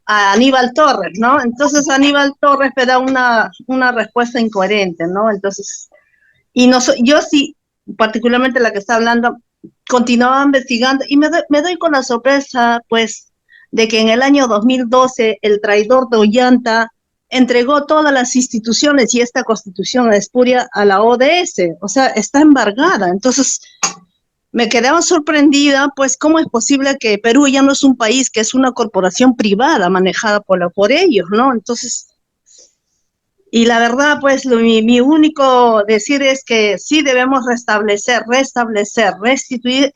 Aníbal Torres, ¿no? Entonces Aníbal Torres me da una respuesta incoherente, ¿no? Entonces, yo sí, particularmente la que está hablando, continuaba investigando y me doy con la sorpresa, pues, de que en el año 2012 el traidor de Ollanta entregó todas las instituciones y esta constitución espuria a la ODS, o sea, está embargada. Entonces, me quedaba sorprendida, pues, ¿cómo es posible que Perú ya no es un país, que es una corporación privada manejada por ellos, ¿no? Entonces, y la verdad, pues, mi único decir es que sí debemos restituir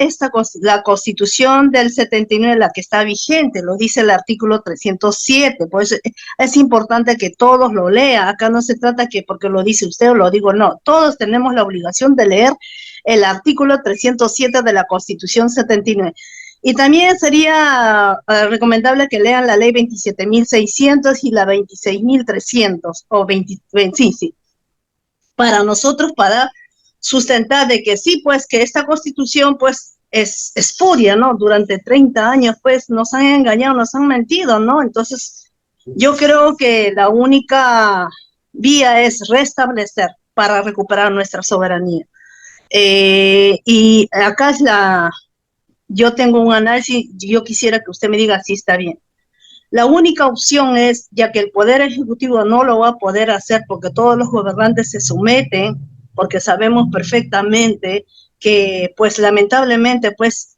la Constitución del 79, la que está vigente, lo dice el artículo 307, pues es importante que todos lo lean. Acá no se trata que porque lo dice usted o lo digo, no, todos tenemos la obligación de leer el artículo 307 de la Constitución 79. Y también sería recomendable que lean la ley 27.600 y la 26.300, o 20, sí, para nosotros, para sustentar de que sí, pues, que esta Constitución, pues, es espuria, ¿no? Durante 30 años, pues, nos han engañado, nos han mentido, ¿no? Entonces, yo creo que la única vía es restablecer para recuperar nuestra soberanía. Y acá yo tengo un análisis, yo quisiera que usted me diga si está bien. La única opción es, ya que el Poder Ejecutivo no lo va a poder hacer porque todos los gobernantes se someten, porque sabemos perfectamente que, pues, lamentablemente, pues,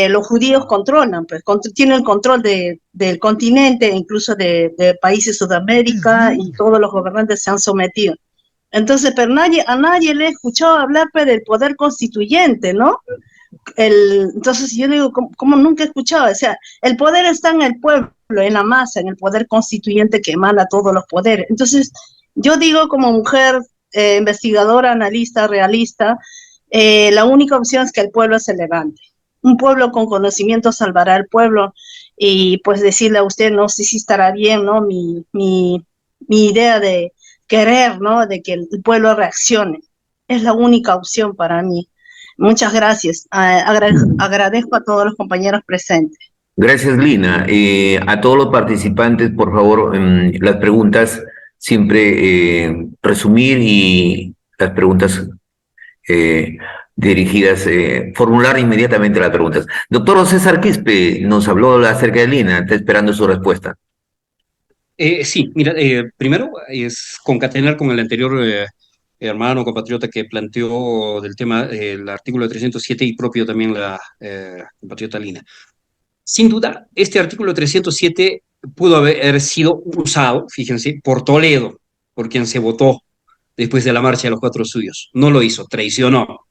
los judíos controlan, pues, tienen el control del continente, incluso de países de Sudamérica, y todos los gobernantes se han sometido. Entonces, pero a nadie le he escuchado hablar pues, del poder constituyente, ¿no? Entonces yo digo, ¿cómo nunca he escuchado? O sea, el poder está en el pueblo, en la masa, en el poder constituyente que emana todos los poderes. Entonces, yo digo como mujer investigadora, analista, realista, la única opción es que el pueblo se levante. Un pueblo con conocimiento salvará al pueblo y pues decirle a usted, no sé si estará bien, ¿no? Mi idea de querer, ¿no? De que el pueblo reaccione. Es la única opción para mí. Muchas gracias. Agradezco a todos los compañeros presentes. Gracias, Lina. A todos los participantes, por favor, las preguntas siempre resumir y las preguntas dirigidas, formular inmediatamente las preguntas. Doctor César Quispe nos habló acerca de Lina, está esperando su respuesta. Sí, mira, primero es concatenar con el anterior hermano compatriota que planteó del tema el artículo 307 y propio también la compatriota Lina. Sin duda, este artículo 307 pudo haber sido usado, fíjense, por Toledo, por quien se votó después de la marcha de los 4 suyos. No lo hizo, traicionó.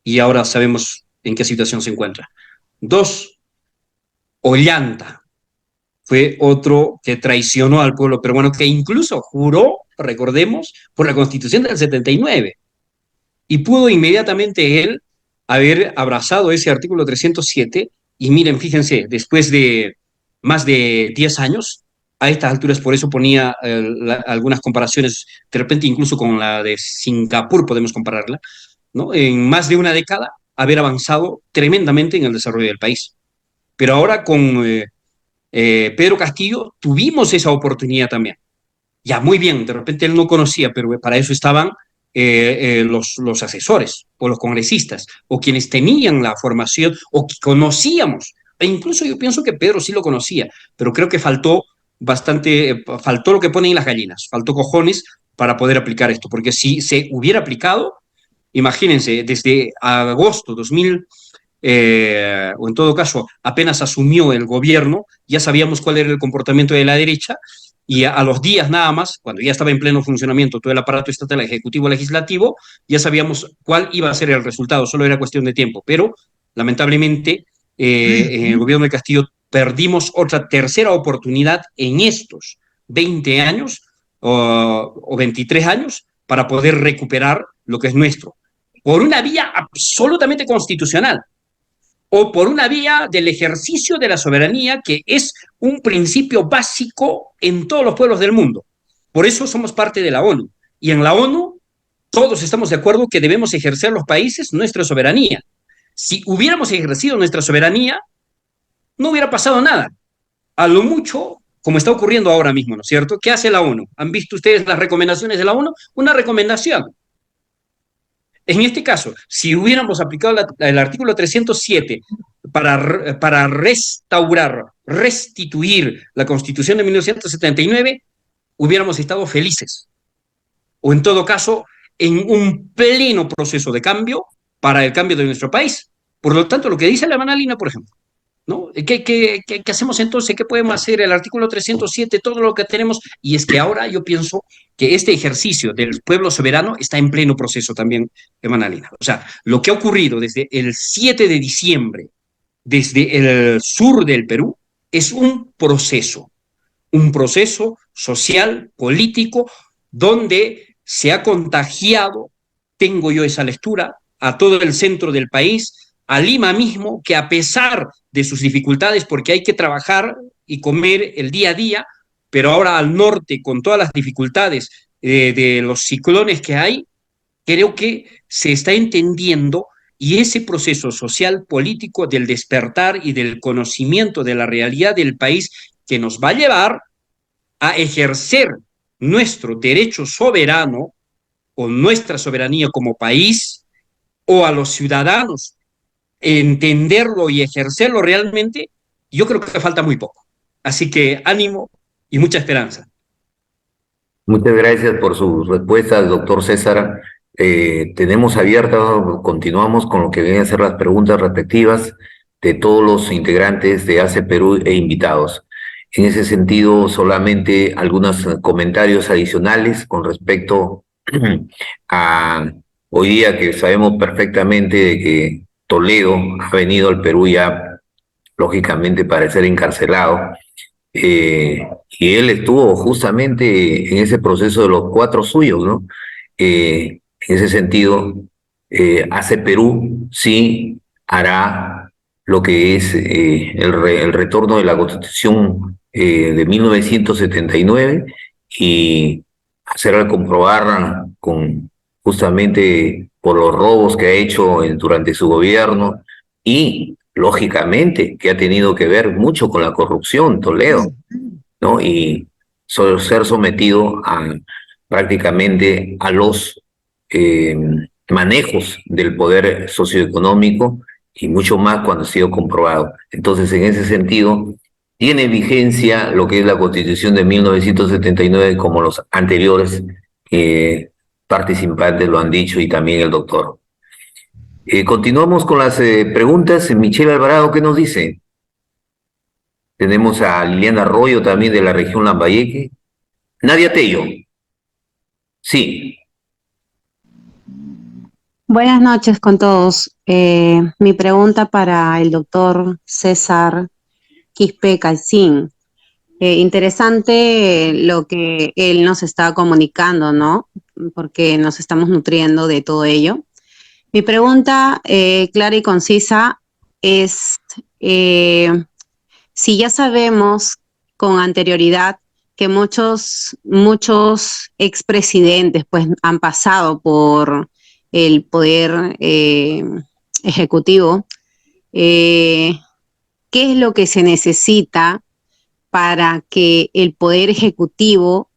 Y ahora sabemos en qué situación se encuentra. 2, Ollanta fue otro que traicionó al pueblo peruano, que incluso juró, recordemos, por la Constitución del 79. Y pudo inmediatamente él haber abrazado ese artículo 307 y miren, fíjense, después de más de 10 años, a estas alturas, por eso ponía algunas comparaciones, de repente incluso con la de Singapur podemos compararla, ¿no? En más de una década, haber avanzado tremendamente en el desarrollo del país. Pero ahora con Pedro Castillo tuvimos esa oportunidad también. Ya, muy bien, de repente él no conocía, pero para eso estaban los asesores o los congresistas o quienes tenían la formación o que conocíamos. E incluso yo pienso que Pedro sí lo conocía, pero creo que faltó bastante, faltó lo que ponen las gallinas, faltó cojones para poder aplicar esto, porque si se hubiera aplicado, imagínense, desde agosto 2000, o en todo caso, apenas asumió el gobierno, ya sabíamos cuál era el comportamiento de la derecha, y a los días nada más, cuando ya estaba en pleno funcionamiento todo el aparato estatal, ejecutivo, legislativo, ya sabíamos cuál iba a ser el resultado, solo era cuestión de tiempo. Pero, lamentablemente, en el gobierno de Castillo perdimos otra tercera oportunidad en estos 20 años o 23 años para poder recuperar lo que es nuestro, por una vía absolutamente constitucional o por una vía del ejercicio de la soberanía, que es un principio básico en todos los pueblos del mundo. Por eso somos parte de la ONU. Y en la ONU todos estamos de acuerdo que debemos ejercer los países nuestra soberanía. Si hubiéramos ejercido nuestra soberanía, no hubiera pasado nada. A lo mucho, como está ocurriendo ahora mismo, ¿no es cierto? ¿Qué hace la ONU? ¿Han visto ustedes las recomendaciones de la ONU? Una recomendación. En este caso, si hubiéramos aplicado el artículo 307 para restaurar, restituir la Constitución de 1979, hubiéramos estado felices. O en todo caso, en un pleno proceso de cambio para el cambio de nuestro país. Por lo tanto, lo que dice la hermana Lina, por ejemplo, ¿no? ¿Qué hacemos entonces? ¿Qué podemos hacer? El artículo 307, todo lo que tenemos. Y es que ahora yo pienso que este ejercicio del pueblo soberano está en pleno proceso también, hermana Lina. O sea, lo que ha ocurrido desde el 7 de diciembre, desde el sur del Perú, es un proceso social, político, donde se ha contagiado, tengo yo esa lectura, a todo el centro del país, a Lima mismo, que a pesar de sus dificultades, porque hay que trabajar y comer el día a día, pero ahora al norte, con todas las dificultades de los ciclones que hay, creo que se está entendiendo, y ese proceso social político del despertar y del conocimiento de la realidad del país, que nos va a llevar a ejercer nuestro derecho soberano o nuestra soberanía como país, o a los ciudadanos entenderlo y ejercerlo realmente, yo creo que falta muy poco. Así que ánimo y mucha esperanza. Muchas gracias por sus respuestas, doctor César. Tenemos abiertas, continuamos con lo que vienen a ser las preguntas respectivas de todos los integrantes de ACE Perú e invitados. En ese sentido, solamente algunos comentarios adicionales con respecto a, hoy día que sabemos perfectamente de que Toledo ha venido al Perú ya, lógicamente, para ser encarcelado, y él estuvo justamente en ese proceso de los cuatro suyos, ¿no? En ese sentido, hace Perú, sí, hará lo que es el retorno de la Constitución de 1979 y hacerla comprobar con justamente por los robos que ha hecho durante su gobierno y lógicamente que ha tenido que ver mucho con la corrupción, Toledo, ¿no? Y ser sometido a prácticamente a los eh, manejos del poder socioeconómico y mucho más cuando ha sido comprobado. Entonces, en ese sentido, tiene vigencia lo que es la Constitución de 1979 como los anteriores participantes lo han dicho y también el doctor. Continuamos con las preguntas. Michelle Alvarado, ¿qué nos dice? Tenemos a Liliana Arroyo también de la región Lambayeque. Nadia Tello. Sí. Buenas noches con todos. Mi pregunta para el doctor César Quispe Calcín. Interesante lo que él nos está comunicando, ¿no? Porque nos estamos nutriendo de todo ello. Mi pregunta clara y concisa es si ya sabemos con anterioridad que muchos expresidentes pues han pasado por el poder ejecutivo, ¿qué es lo que se necesita para que el poder ejecutivo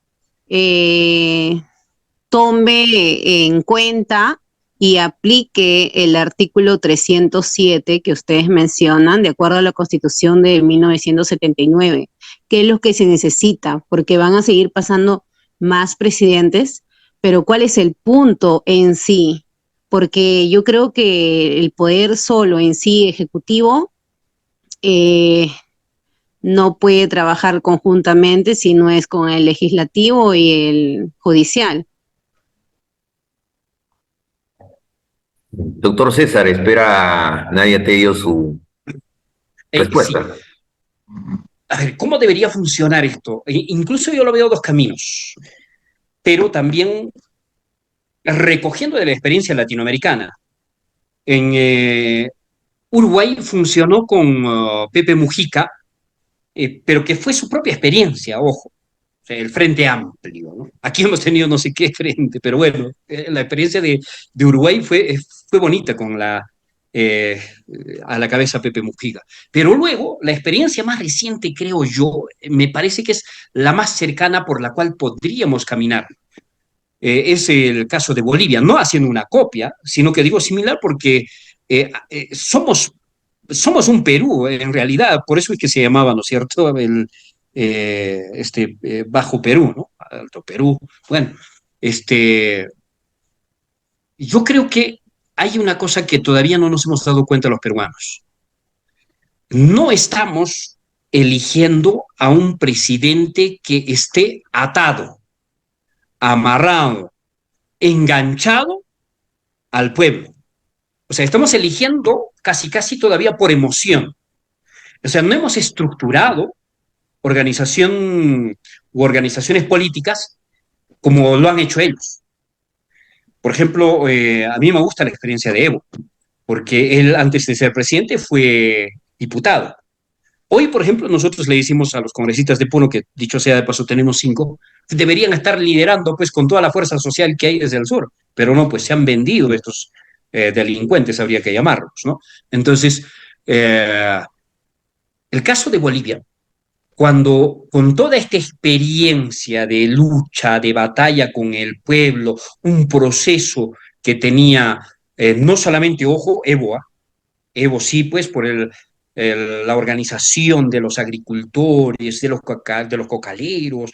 tome en cuenta y aplique el artículo 307 que ustedes mencionan, de acuerdo a la Constitución de 1979? ¿Qué es lo que se necesita? Porque van a seguir pasando más presidentes, pero ¿cuál es el punto en sí? Porque yo creo que el poder solo en sí ejecutivo no puede trabajar conjuntamente si no es con el legislativo y el judicial. Doctor César, espera Nadia Tello su respuesta. Sí. A ver, ¿cómo debería funcionar esto? Incluso yo lo veo dos caminos, pero también recogiendo de la experiencia latinoamericana. En Uruguay funcionó con Pepe Mujica, pero que fue su propia experiencia, ojo, o sea, el Frente Amplio, ¿no? Aquí hemos tenido no sé qué frente, pero bueno, la experiencia de Uruguay fue bonita con eh, a la cabeza Pepe Mujica. Pero luego, la experiencia más reciente, creo yo, me parece que es la más cercana por la cual podríamos caminar. Es el caso de Bolivia, no haciendo una copia, sino que digo similar porque somos un Perú, en realidad, por eso es que se llamaba, ¿no es cierto?, Bajo Perú, ¿no? Alto Perú. Bueno, yo creo que hay una cosa que todavía no nos hemos dado cuenta los peruanos. No estamos eligiendo a un presidente que esté atado, amarrado, enganchado al pueblo. O sea, estamos eligiendo casi todavía por emoción. O sea, no hemos estructurado organización u organizaciones políticas como lo han hecho ellos. Por ejemplo, a mí me gusta la experiencia de Evo, porque él antes de ser presidente fue diputado. Hoy, por ejemplo, nosotros le decimos a los congresistas de Puno, que dicho sea de paso tenemos 5, deberían estar liderando pues con toda la fuerza social que hay desde el sur, pero no, pues se han vendido estos delincuentes, habría que llamarlos, ¿no? Entonces, el caso de Bolivia, cuando con toda esta experiencia de lucha, de batalla con el pueblo, un proceso que tenía no solamente, ojo, Evo sí, pues por la organización de los agricultores, de los cocaleros,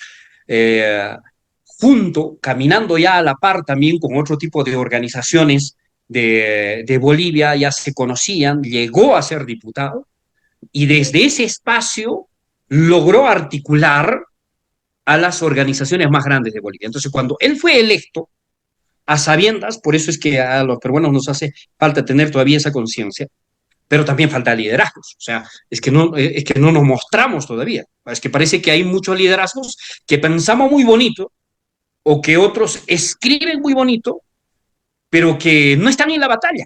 caminando ya a la par también con otro tipo de organizaciones de Bolivia, ya se conocían, llegó a ser diputado y desde ese espacio logró articular a las organizaciones más grandes de Bolivia. Entonces, cuando él fue electo, a sabiendas, por eso es que a los peruanos nos hace falta tener todavía esa conciencia, pero también falta liderazgos. O sea, es que no nos mostramos todavía. Es que parece que hay muchos liderazgos que pensamos muy bonito o que otros escriben muy bonito, pero que no están en la batalla.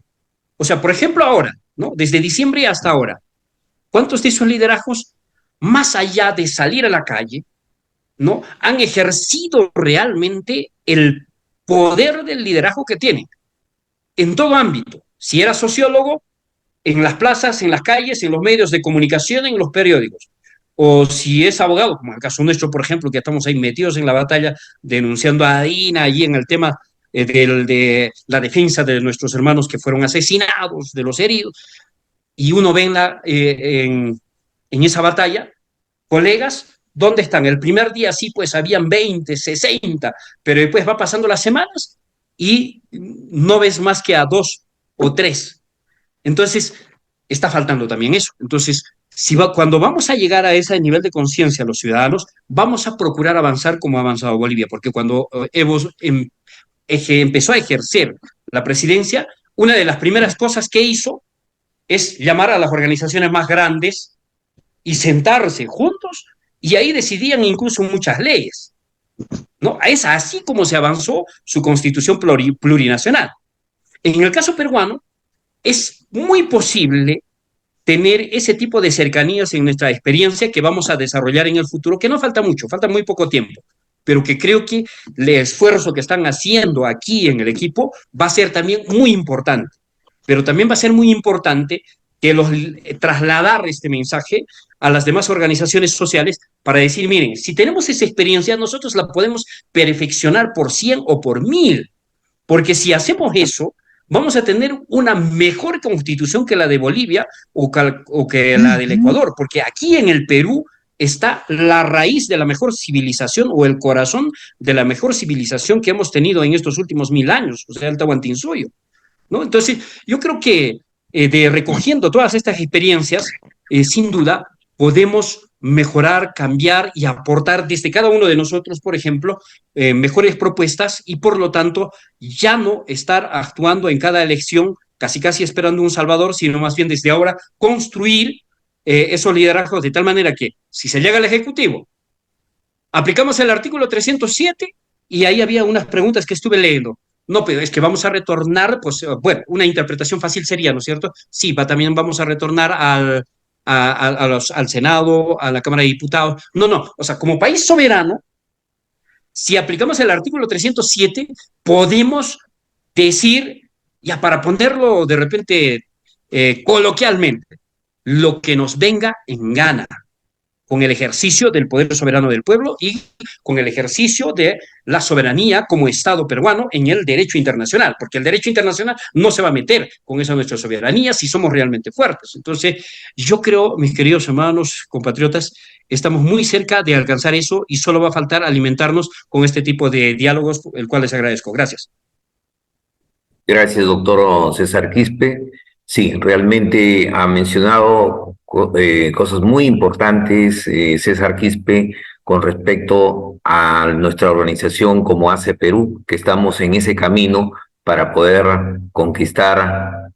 O sea, por ejemplo, ahora, ¿no? Desde diciembre hasta ahora, ¿cuántos de esos liderazgos, más allá de salir a la calle, ¿no? Han ejercido realmente el poder del liderazgo que tienen en todo ámbito? Si era sociólogo, en las plazas, en las calles, en los medios de comunicación, en los periódicos. O si es abogado, como en el caso nuestro, por ejemplo, que estamos ahí metidos en la batalla denunciando a Dina y en el tema de la defensa de nuestros hermanos que fueron asesinados, de los heridos, y uno ve en esa batalla, colegas, ¿dónde están? El primer día sí, pues habían 20, 60, pero después va pasando las semanas y no ves más que a 2 o 3. Entonces, está faltando también eso. Entonces, cuando vamos a llegar a ese nivel de conciencia los ciudadanos, vamos a procurar avanzar como ha avanzado Bolivia, porque cuando Evo empezó a ejercer la presidencia, una de las primeras cosas que hizo es llamar a las organizaciones más grandes y sentarse juntos, y ahí decidían incluso muchas leyes, ¿no? Es así como se avanzó su constitución plurinacional. En el caso peruano, es muy posible tener ese tipo de cercanías en nuestra experiencia que vamos a desarrollar en el futuro, que no falta mucho, falta muy poco tiempo, pero que creo que el esfuerzo que están haciendo aquí en el equipo va a ser también muy importante. Pero también va a ser muy importante que trasladar este mensaje a las demás organizaciones sociales para decir, miren, si tenemos esa experiencia, nosotros la podemos perfeccionar por 100 o por 1000, porque si hacemos eso, vamos a tener una mejor constitución que la de Bolivia o que la del Ecuador, porque aquí en el Perú está la raíz de la mejor civilización o el corazón de la mejor civilización que hemos tenido en estos últimos 1000 años, o sea, el Tahuantinsuyo, ¿no? Entonces, yo creo que de recogiendo todas estas experiencias, sin duda, podemos mejorar, cambiar y aportar desde cada uno de nosotros, por ejemplo, mejores propuestas y por lo tanto ya no estar actuando en cada elección casi casi esperando un salvador, sino más bien desde ahora construir esos liderazgos de tal manera que si se llega al Ejecutivo, aplicamos el artículo 307 y ahí había unas preguntas que estuve leyendo. No, pero es que vamos a retornar, pues, bueno, una interpretación fácil sería, ¿no es cierto? Sí, también vamos a retornar al Senado, a la Cámara de Diputados. No, no, o sea, como país soberano, si aplicamos el artículo 307, podemos decir, ya para ponerlo de repente coloquialmente, lo que nos venga en gana, con el ejercicio del poder soberano del pueblo y con el ejercicio de la soberanía como Estado peruano en el derecho internacional, porque el derecho internacional no se va a meter con esa nuestra soberanía si somos realmente fuertes. Entonces, yo creo, mis queridos hermanos, compatriotas, estamos muy cerca de alcanzar eso y solo va a faltar alimentarnos con este tipo de diálogos, el cual les agradezco. Gracias. Gracias, doctor César Quispe. Sí, realmente ha mencionado cosas muy importantes, César Quispe, con respecto a nuestra organización como ACE Perú, que estamos en ese camino para poder conquistar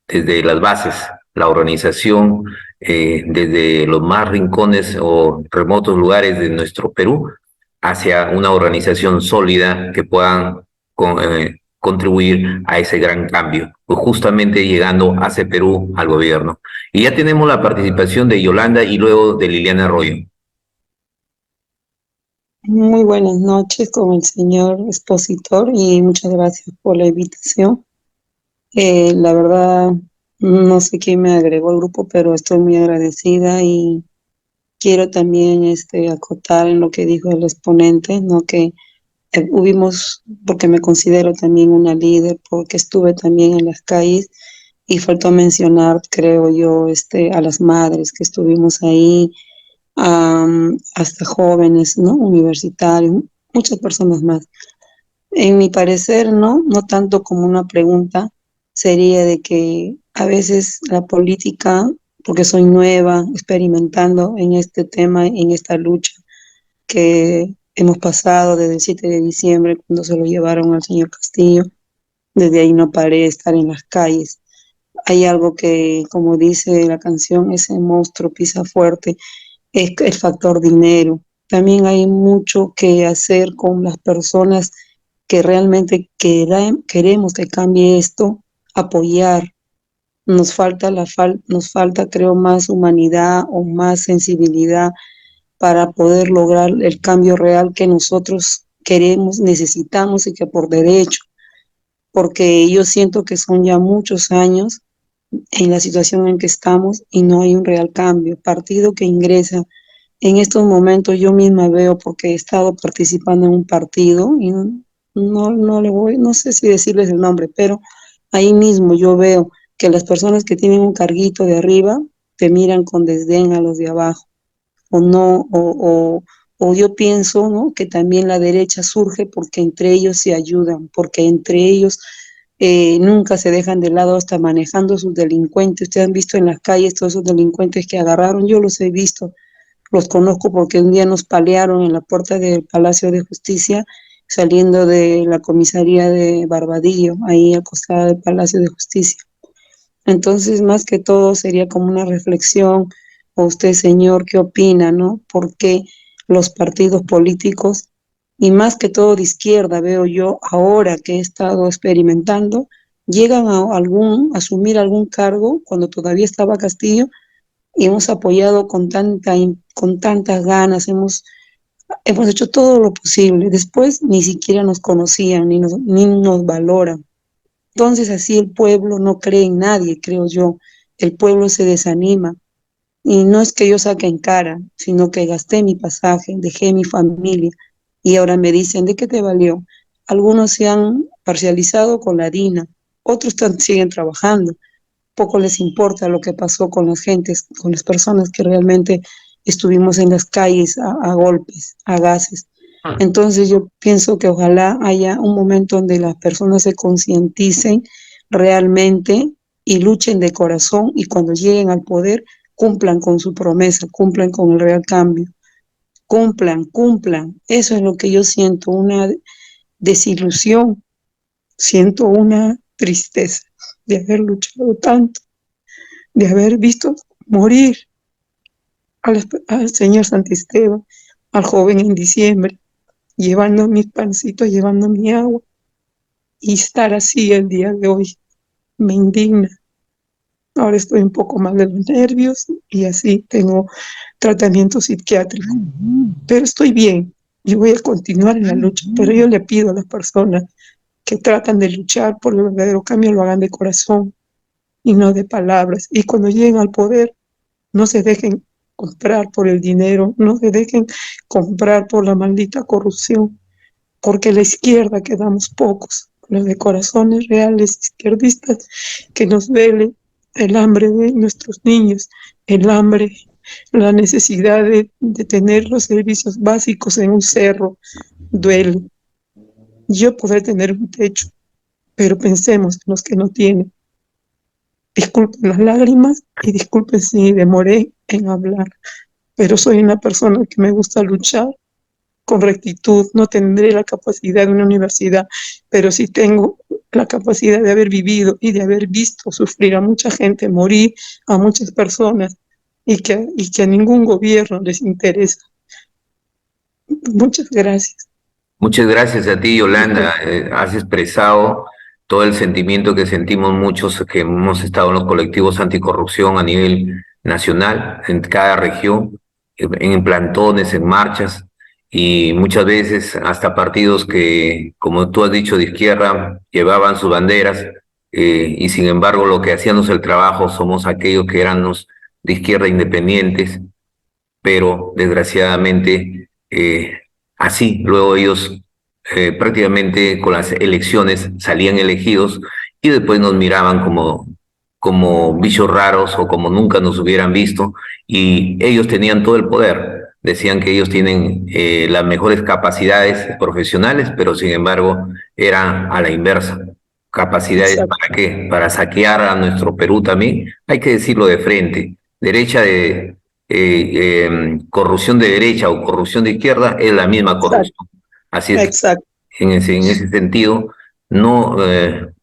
desde las bases la organización, desde los más rincones o remotos lugares de nuestro Perú, hacia una organización sólida que puedan contribuir a ese gran cambio, pues justamente llegando hacia Perú al gobierno. Y ya tenemos la participación de Yolanda y luego de Liliana Arroyo. Muy buenas noches con el señor expositor y muchas gracias por la invitación. La verdad, no sé quién me agregó al grupo, pero estoy muy agradecida y quiero también acotar en lo que dijo el exponente, ¿no? Que hubimos, porque me considero también una líder, porque estuve también en las calles y faltó mencionar, creo yo, a las madres que estuvimos ahí, hasta jóvenes, ¿no? Universitarios, muchas personas más. En mi parecer, no tanto como una pregunta, sería de que a veces la política, porque soy nueva, experimentando en este tema, en esta lucha, que hemos pasado desde el 7 de diciembre, cuando se lo llevaron al señor Castillo. Desde ahí no paré de estar en las calles. Hay algo que, como dice la canción, ese monstruo pisa fuerte, es el factor dinero. También hay mucho que hacer con las personas que realmente queremos que cambie esto, apoyar. Nos falta, creo, más humanidad o más sensibilidad para poder lograr el cambio real que nosotros queremos, necesitamos y que por derecho, porque yo siento que son ya muchos años en la situación en que estamos y no hay un real cambio. Partido que ingresa en estos momentos, yo misma veo, porque he estado participando en un partido y no sé si decirles el nombre, pero ahí mismo yo veo que las personas que tienen un carguito de arriba te miran con desdén a los de abajo, o no, o yo pienso, ¿no?, que también la derecha surge porque entre ellos se ayudan, porque entre ellos nunca se dejan de lado, hasta manejando sus delincuentes. Ustedes han visto en las calles todos esos delincuentes que agarraron, yo los he visto, los conozco porque un día nos palearon en la puerta del Palacio de Justicia, saliendo de la comisaría de Barbadillo, ahí al costado del Palacio de Justicia. Entonces, más que todo, sería como una reflexión, o usted, señor, ¿qué opina, no? ¿Por qué los partidos políticos, y más que todo de izquierda, veo yo, ahora que he estado experimentando, llegan a asumir algún cargo cuando todavía estaba Castillo, y hemos apoyado con tantas ganas, hemos hecho todo lo posible. Después ni siquiera nos conocían, ni nos valoran. Entonces así el pueblo no cree en nadie, creo yo. El pueblo se desanima. Y no es que yo saque en cara, sino que gasté mi pasaje, dejé mi familia y ahora me dicen, ¿de qué te valió? Algunos se han parcializado con la DINA, otros siguen trabajando. Poco les importa lo que pasó con las gentes, con las personas que realmente estuvimos en las calles a golpes, a gases. Entonces yo pienso que ojalá haya un momento donde las personas se concienticen realmente y luchen de corazón, y cuando lleguen al poder cumplan con su promesa, cumplan con el real cambio, cumplan. Eso es lo que yo siento, una desilusión, siento una tristeza de haber luchado tanto, de haber visto morir al señor Santisteban, al joven en diciembre, llevando mis pancitos, llevando mi agua, y estar así el día de hoy me indigna. Ahora estoy un poco mal de los nervios y así tengo tratamiento psiquiátrico, pero estoy bien. Yo voy a continuar en la lucha, pero yo le pido a las personas que tratan de luchar por el verdadero cambio, lo hagan de corazón y no de palabras. Y cuando lleguen al poder, no se dejen comprar por el dinero, no se dejen comprar por la maldita corrupción, porque la izquierda quedamos pocos, los de corazones reales izquierdistas, que nos vele el hambre de nuestros niños, el hambre, la necesidad de tener los servicios básicos en un cerro, duele. Yo podré tener un techo, pero pensemos en los que no tienen. Disculpen las lágrimas y disculpen si demoré en hablar, pero soy una persona que me gusta luchar con rectitud. No tendré la capacidad de una universidad, pero sí tengo la capacidad de haber vivido y de haber visto sufrir a mucha gente, morir a muchas personas, y que a ningún gobierno les interesa. Muchas gracias. Muchas gracias a ti, Yolanda. Has expresado todo el sentimiento que sentimos muchos que hemos estado en los colectivos anticorrupción a nivel nacional, en cada región, en plantones, en marchas, y muchas veces hasta partidos que, como tú has dicho, de izquierda, llevaban sus banderas, y sin embargo lo que hacíamos el trabajo somos aquellos que éramos de izquierda independientes, pero desgraciadamente así luego ellos prácticamente con las elecciones salían elegidos y después nos miraban como bichos raros o como nunca nos hubieran visto, y ellos tenían todo el poder. Decían que ellos tienen las mejores capacidades profesionales, pero sin embargo era a la inversa. ¿Capacidades para qué? Para saquear a nuestro Perú también. Hay que decirlo de frente. Derecha corrupción de derecha o corrupción de izquierda, es la misma Exacto, corrupción. Así es, exacto. en ese sentido, no,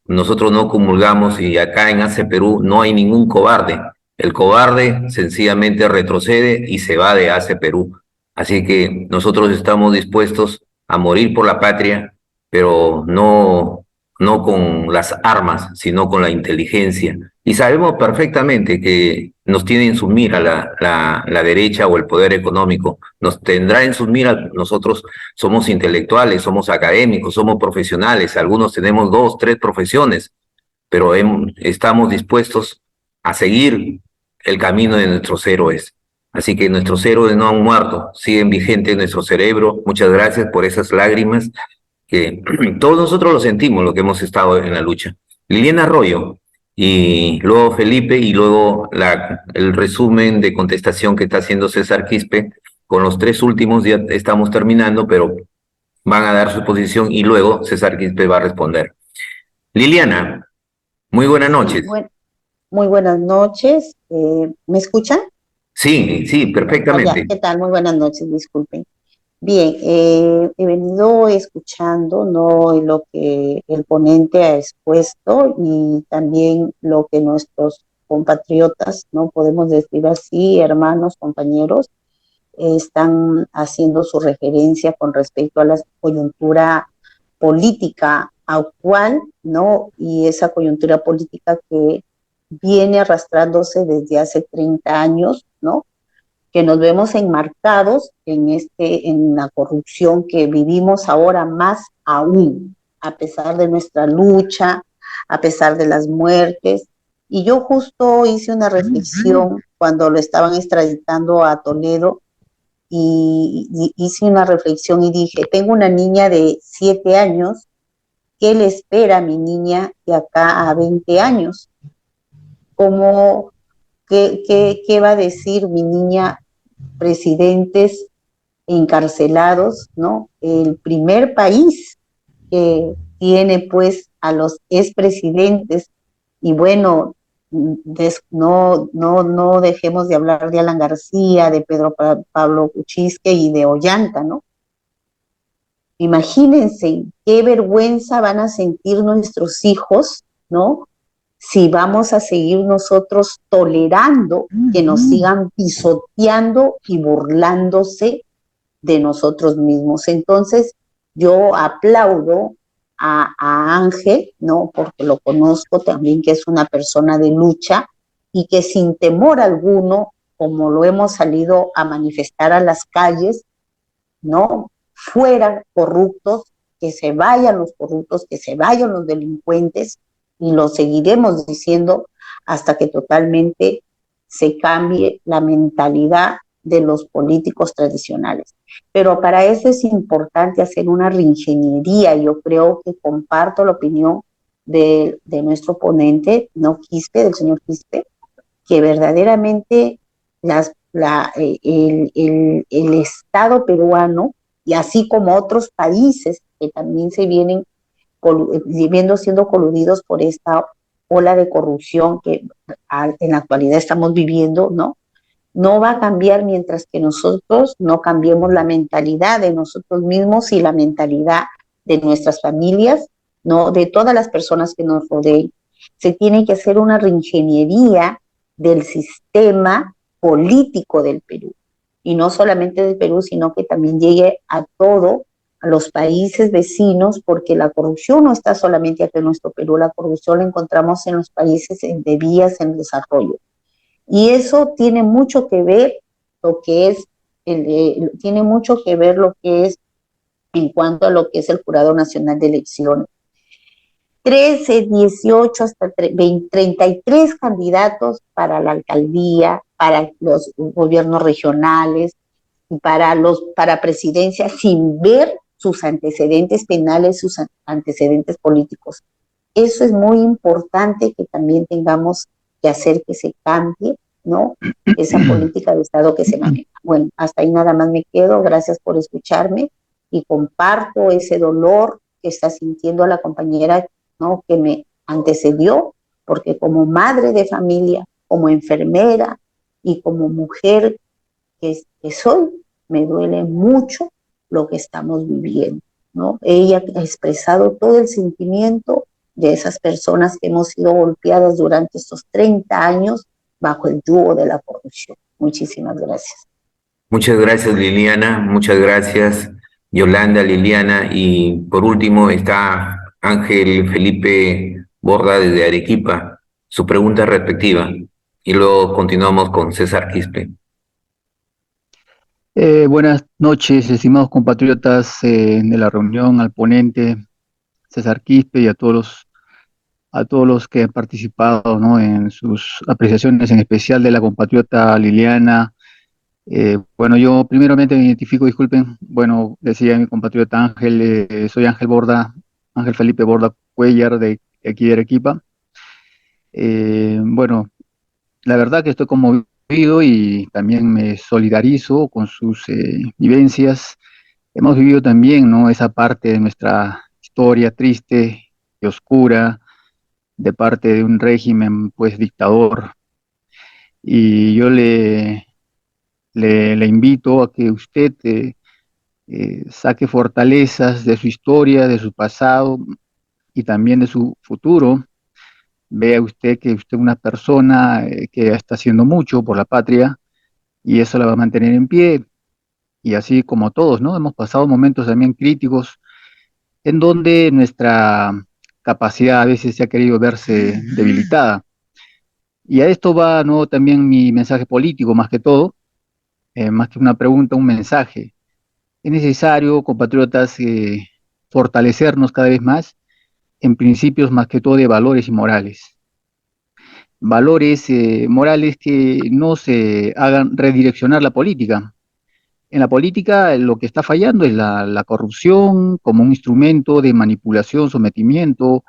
nosotros no comulgamos y acá en ACE Perú no hay ningún cobarde. El cobarde sencillamente retrocede y se va de ACE Perú. Así que nosotros estamos dispuestos a morir por la patria, pero no con las armas, sino con la inteligencia. Y sabemos perfectamente que nos tiene en su mira la derecha o el poder económico, nos tendrá en sus miras. Nosotros somos intelectuales, somos académicos, somos profesionales, algunos tenemos 2, 3 profesiones, pero estamos dispuestos a seguir el camino de nuestros héroes. Así que nuestros héroes no han muerto, siguen vigentes en nuestro cerebro. Muchas gracias por esas lágrimas que todos nosotros lo sentimos, lo que hemos estado en la lucha. Liliana Arroyo, y luego Felipe, y luego el resumen de contestación que está haciendo César Quispe. Con los 3 últimos ya estamos terminando, pero van a dar su posición y luego César Quispe va a responder. Liliana, muy buenas noches. Muy buenas noches. ¿Me escuchan? Sí, sí, Ya, perfectamente. ¿qué tal? Muy buenas noches, disculpen. Bien, he venido escuchando, ¿no?, lo que el ponente ha expuesto y también lo que nuestros compatriotas, no podemos decir así, hermanos, compañeros, están haciendo su referencia con respecto a la coyuntura política actual, ¿no? Y esa coyuntura política que viene arrastrándose desde hace 30 años, ¿no? Que nos vemos enmarcados en la corrupción que vivimos ahora más aún, a pesar de nuestra lucha, a pesar de las muertes. Y yo justo hice una reflexión cuando lo estaban extraditando a Toledo y hice una reflexión y dije, tengo una niña de 7 años, ¿qué le espera a mi niña de acá a 20 años? ¿Cómo, qué va a decir mi niña? Presidentes encarcelados, ¿no? El primer país que tiene pues a los expresidentes y bueno, no dejemos de hablar de Alan García, de Pedro Pablo Kuczynski y de Ollanta, ¿no? Imagínense qué vergüenza van a sentir nuestros hijos, ¿no? Si vamos a seguir nosotros tolerando que nos sigan pisoteando y burlándose de nosotros mismos. Entonces, yo aplaudo a Ángel, ¿no? Porque lo conozco también, que es una persona de lucha y que sin temor alguno, como lo hemos salido a manifestar a las calles, ¿no? Fuera corruptos, que se vayan los corruptos, que se vayan los delincuentes, y lo seguiremos diciendo hasta que totalmente se cambie la mentalidad de los políticos tradicionales. Pero para eso es importante hacer una reingeniería. Yo creo que comparto la opinión de nuestro ponente, no Quispe, del señor Quispe, que verdaderamente el Estado peruano, y así como otros países que también se vienen viendo siendo coludidos por esta ola de corrupción que en la actualidad estamos viviendo, ¿no? No va a cambiar mientras que nosotros no cambiemos la mentalidad de nosotros mismos y la mentalidad de nuestras familias, ¿no? De todas las personas que nos rodeen. Se tiene que hacer una reingeniería del sistema político del Perú. Y no solamente del Perú, sino que también llegue a todo, a los países vecinos, porque la corrupción no está solamente aquí en nuestro Perú, la corrupción la encontramos en los países de vías en desarrollo. Y eso tiene mucho que ver lo que es, tiene mucho que ver lo que es en cuanto a lo que es el Jurado Nacional de Elecciones. 13, 18, hasta 20, 33 candidatos para la alcaldía, para los gobiernos regionales, para presidencia, sin ver sus antecedentes penales, sus antecedentes políticos. Eso es muy importante que también tengamos que hacer que se cambie, ¿no? Esa política de Estado que se maneja. Bueno, hasta ahí nada más me quedo. Gracias por escucharme y comparto ese dolor que está sintiendo la compañera, ¿no?, que me antecedió, porque como madre de familia, como enfermera y como mujer que soy, me duele mucho lo que estamos viviendo, ¿no? Ella ha expresado todo el sentimiento de esas personas que hemos sido golpeadas durante estos 30 años bajo el yugo de la corrupción. Muchísimas gracias. Muchas gracias, Liliana. Muchas gracias, Yolanda, Liliana. Y por último está Ángel Felipe Borda desde Arequipa. Su pregunta respectiva. Y luego continuamos con César Quispe. Buenas noches, estimados compatriotas de la reunión, al ponente César Quispe y a todos los que han participado, ¿no?, en sus apreciaciones, en especial de la compatriota Liliana. Bueno, yo primeramente me identifico, disculpen, bueno, decía mi compatriota Ángel, soy Ángel Borda, Ángel Felipe Borda Cuellar, de aquí de Arequipa. Bueno, la verdad que estoy conmovido y también me solidarizo con sus vivencias. Hemos vivido también, ¿no?, esa parte de nuestra historia triste y oscura, de parte de un régimen, pues, dictador. Y yo le invito a que usted saque fortalezas de su historia, de su pasado y también de su futuro. Vea usted que usted es una persona que está haciendo mucho por la patria y eso la va a mantener en pie. Y así como todos, ¿no? Hemos pasado momentos también críticos en donde nuestra capacidad a veces se ha querido verse debilitada. Y a esto va, ¿no?, también mi mensaje político, más que todo, más que una pregunta, un mensaje. Es necesario, compatriotas, fortalecernos cada vez más en principios más que todo de valores y morales. Valores morales que no se hagan redireccionar la política. En la política lo que está fallando es la corrupción como un instrumento de manipulación, sometimiento,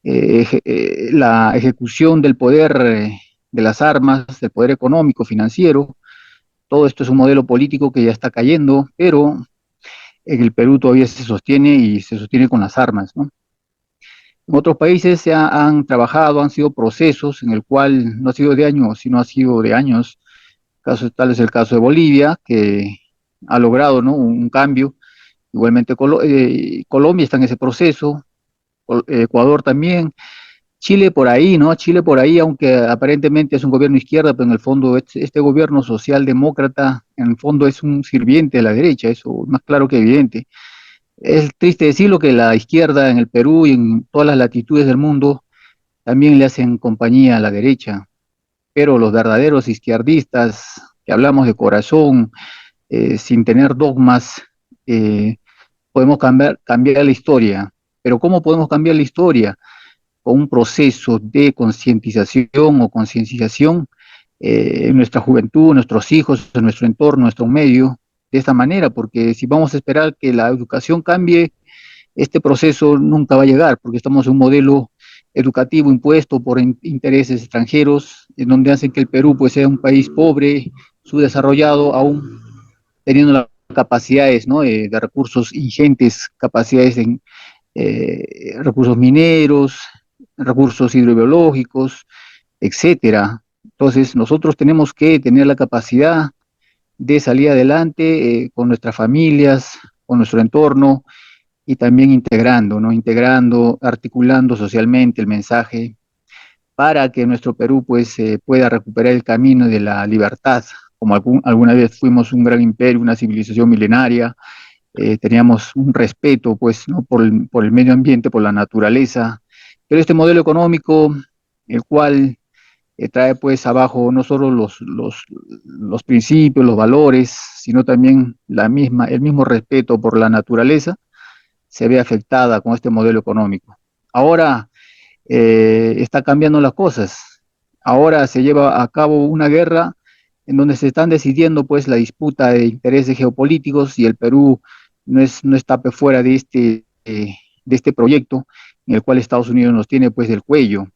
la ejecución del poder, de las armas, del poder económico, financiero. Todo esto es un modelo político que ya está cayendo, pero en el Perú todavía se sostiene y se sostiene con las armas, ¿no? En otros países han trabajado, han sido procesos en el cual no ha sido de años, sino ha sido de años. Tal es el caso de Bolivia, que ha logrado, ¿no?, un cambio. Igualmente Colombia está en ese proceso, Ecuador también, Chile por ahí, ¿no? Chile por ahí, aunque aparentemente es un gobierno izquierda, pero en el fondo este gobierno socialdemócrata, en el fondo es un sirviente de la derecha, eso es más claro que evidente. Es triste decirlo que la izquierda en el Perú y en todas las latitudes del mundo también le hacen compañía a la derecha, pero los verdaderos izquierdistas, que hablamos de corazón, sin tener dogmas, podemos cambiar la historia. Pero ¿cómo podemos cambiar la historia? Con un proceso de concientización o concienciación en nuestra juventud, en nuestros hijos, en nuestro entorno, en nuestro medio, de esta manera, porque si vamos a esperar que la educación cambie, este proceso nunca va a llegar, porque estamos en un modelo educativo impuesto por intereses extranjeros, en donde hacen que el Perú, pues, sea un país pobre, subdesarrollado, aún teniendo las capacidades, ¿no?, de recursos ingentes, capacidades en recursos mineros, recursos hidrobiológicos, etcétera. Entonces, nosotros tenemos que tener la capacidad de salir adelante con nuestras familias, con nuestro entorno y también integrando, ¿no? Integrando, articulando socialmente el mensaje para que nuestro Perú, pues, pueda recuperar el camino de la libertad, como alguna vez fuimos un gran imperio, una civilización milenaria. Teníamos un respeto, pues, ¿no?, por el medio ambiente, por la naturaleza, pero este modelo económico, el cual trae, pues, abajo no solo los principios, los valores, sino también el mismo respeto por la naturaleza, se ve afectada con este modelo económico. Ahora está cambiando las cosas. Ahora se lleva a cabo una guerra en donde se están decidiendo, pues, la disputa de intereses geopolíticos y el Perú no está fuera de este proyecto en el cual Estados Unidos nos tiene, pues, del cuello.